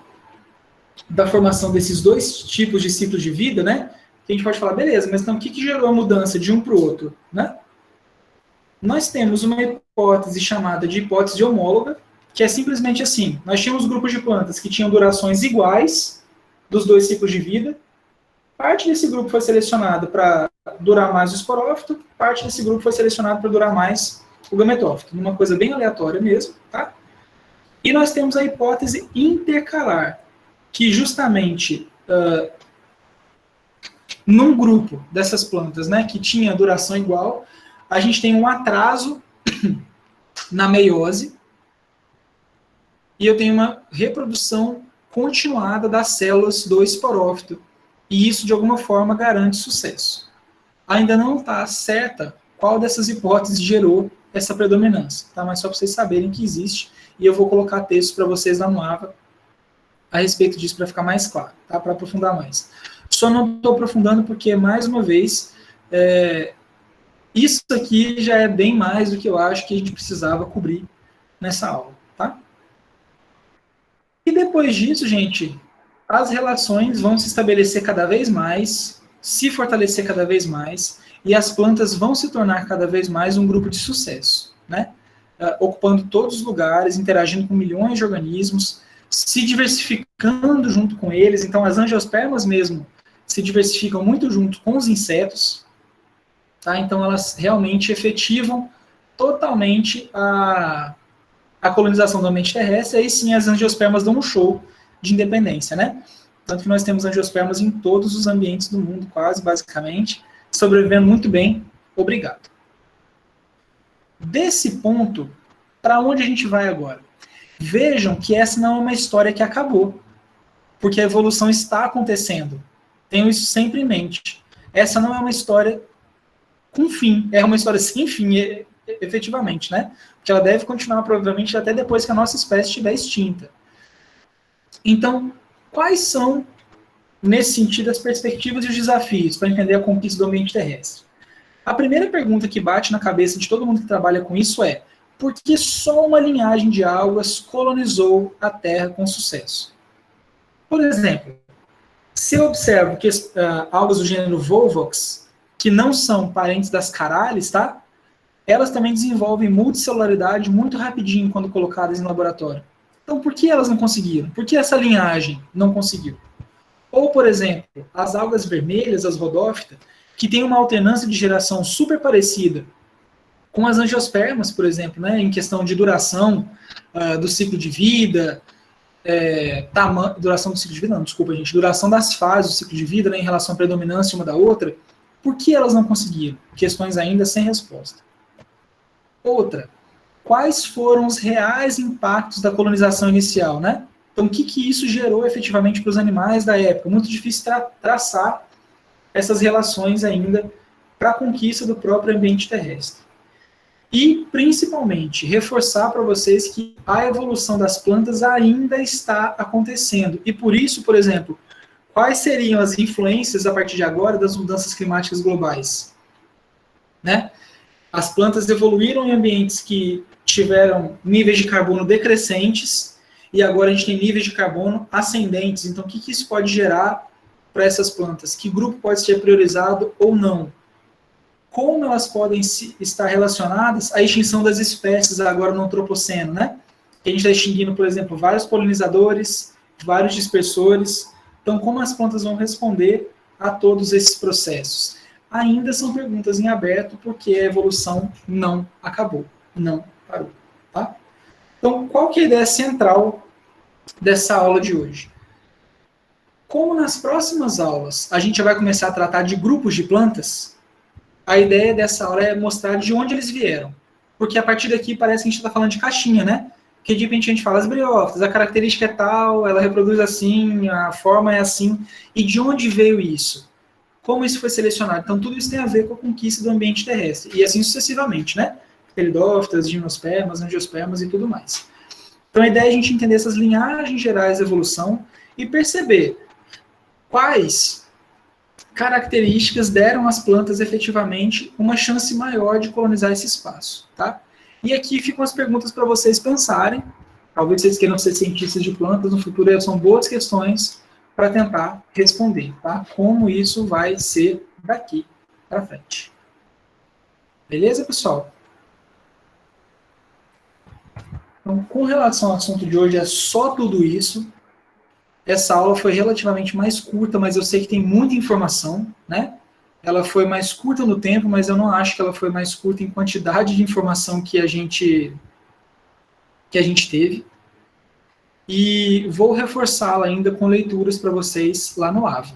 da formação desses dois tipos de ciclos de vida, né? A gente pode falar, beleza, mas então o que gerou a mudança de um para o outro, né? Nós temos uma hipótese chamada de hipótese homóloga, que é simplesmente assim, nós tínhamos grupos de plantas que tinham durações iguais dos dois ciclos de vida, parte desse grupo foi selecionado para durar mais o esporófito, parte desse grupo foi selecionado para durar mais o gametófito, numa coisa bem aleatória mesmo, tá? E nós temos a hipótese intercalar, que justamente num grupo dessas plantas, né, que tinha duração igual, a gente tem um atraso na meiose e eu tenho uma reprodução continuada das células do esporófito. E isso, de alguma forma, garante sucesso. Ainda não está certa qual dessas hipóteses gerou essa predominância, tá? Mas só para vocês saberem que existe, e eu vou colocar textos para vocês lá no AVA a respeito disso para ficar mais claro, tá? Para aprofundar mais. Só não estou aprofundando porque, mais uma vez, isso aqui já é bem mais do que eu acho que a gente precisava cobrir nessa aula, tá? E depois disso, gente, as relações vão se estabelecer cada vez mais, se fortalecer cada vez mais, e as plantas vão se tornar cada vez mais um grupo de sucesso, né? Ocupando todos os lugares, interagindo com milhões de organismos, se diversificando junto com eles. Então, as angiospermas mesmo se diversificam muito junto com os insetos, tá? Então, elas realmente efetivam totalmente a colonização do ambiente terrestre, aí sim as angiospermas dão um show de independência, né? Tanto que nós temos angiospermas em todos os ambientes do mundo, quase, basicamente, sobrevivendo muito bem. Obrigado. Desse ponto, para onde a gente vai agora? Vejam que essa não é uma história que acabou, porque a evolução está acontecendo. Tenham isso sempre em mente. Essa não é uma história com fim, é uma história sem fim, efetivamente, né? Porque ela deve continuar, provavelmente, até depois que a nossa espécie estiver extinta. Então, quais são, nesse sentido, as perspectivas e os desafios para entender a conquista do ambiente terrestre? A primeira pergunta que bate na cabeça de todo mundo que trabalha com isso é: por que só uma linhagem de algas colonizou a Terra com sucesso? Por exemplo, se eu observo que algas do gênero Volvox, que não são parentes das Caralis, tá? Elas também desenvolvem multicelularidade muito rapidinho quando colocadas em laboratório. Então, por que elas não conseguiram? Por que essa linhagem não conseguiu? Ou, por exemplo, as algas vermelhas, as Rhodophyta, que têm uma alternância de geração super parecida com as angiospermas, por exemplo, né, em questão de duração do ciclo de vida, duração do ciclo de vida, não, desculpa, gente, duração das fases do ciclo de vida, né, em relação à predominância uma da outra. Por que elas não conseguiram? Questões ainda sem resposta. Outra, quais foram os reais impactos da colonização inicial, né? Então, o que isso gerou efetivamente para os animais da época? Muito difícil traçar essas relações ainda para a conquista do próprio ambiente terrestre. E, principalmente, reforçar para vocês que a evolução das plantas ainda está acontecendo. E por isso, por exemplo, quais seriam as influências, a partir de agora, das mudanças climáticas globais? Né? As plantas evoluíram em ambientes que tiveram níveis de carbono decrescentes, e agora a gente tem níveis de carbono ascendentes. Então, o que isso pode gerar para essas plantas? Que grupo pode ser priorizado ou não? Como elas podem estar relacionadas à extinção das espécies agora no antropoceno, né? A gente está extinguindo, por exemplo, vários polinizadores, vários dispersores. Então, como as plantas vão responder a todos esses processos? Ainda são perguntas em aberto, porque a evolução não acabou, não parou, tá? Então, qual que é a ideia central dessa aula de hoje? Como nas próximas aulas a gente vai começar a tratar de grupos de plantas, a ideia dessa aula é mostrar de onde eles vieram. Porque a partir daqui parece que a gente está falando de caixinha, né? Porque de repente a gente fala as briófitas, a característica é tal, ela reproduz assim, a forma é assim. E de onde veio isso? Como isso foi selecionado? Então tudo isso tem a ver com a conquista do ambiente terrestre. E assim sucessivamente, né? Pelidófitas, gimnospermas, angiospermas e tudo mais. Então a ideia é a gente entender essas linhagens gerais de evolução e perceber quais características deram às plantas efetivamente uma chance maior de colonizar esse espaço, tá? E aqui ficam as perguntas para vocês pensarem. Talvez vocês queiram ser cientistas de plantas no futuro, são boas questões para tentar responder, tá? Como isso vai ser daqui para frente. Beleza, pessoal? Então, com relação ao assunto de hoje, é só tudo isso. Essa aula foi relativamente mais curta, mas eu sei que tem muita informação, né? Ela foi mais curta no tempo, mas eu não acho que ela foi mais curta em quantidade de informação que a gente teve. E vou reforçá-la ainda com leituras para vocês lá no AVA.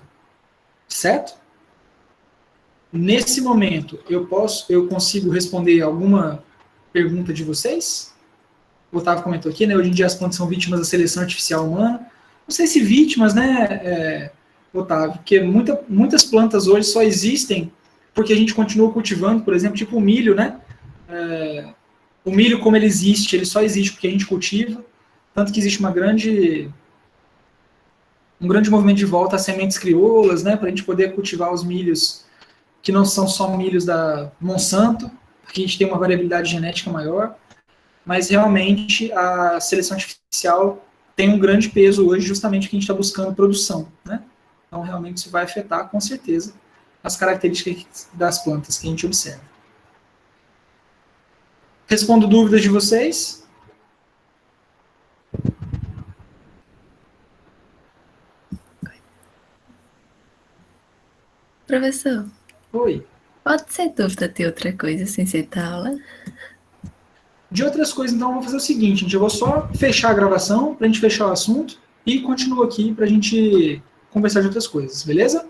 Certo? Nesse momento, eu consigo responder alguma pergunta de vocês? O Otávio comentou aqui, né? Hoje em dia as plantas são vítimas da seleção artificial humana. Não sei se vítimas, né, Otávio? Porque muitas plantas hoje só existem porque a gente continua cultivando, por exemplo, tipo o milho, né? O milho, como ele existe, ele só existe porque a gente cultiva. Tanto que existe um grande movimento de volta às sementes crioulas, né? Para a gente poder cultivar os milhos que não são só milhos da Monsanto, porque a gente tem uma variabilidade genética maior. Mas realmente a seleção artificial tem um grande peso hoje, justamente porque a gente está buscando produção, né? Então, realmente, isso vai afetar, com certeza, as características das plantas que a gente observa. Respondo dúvidas de vocês? Professor, Oi. pode ser dúvida ter outra coisa sem ser da aula? De outras coisas, então, eu vou fazer o seguinte, gente, eu vou só fechar a gravação, para a gente fechar o assunto, e continuo aqui para a gente conversar de outras coisas, beleza?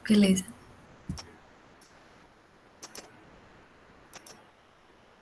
Beleza.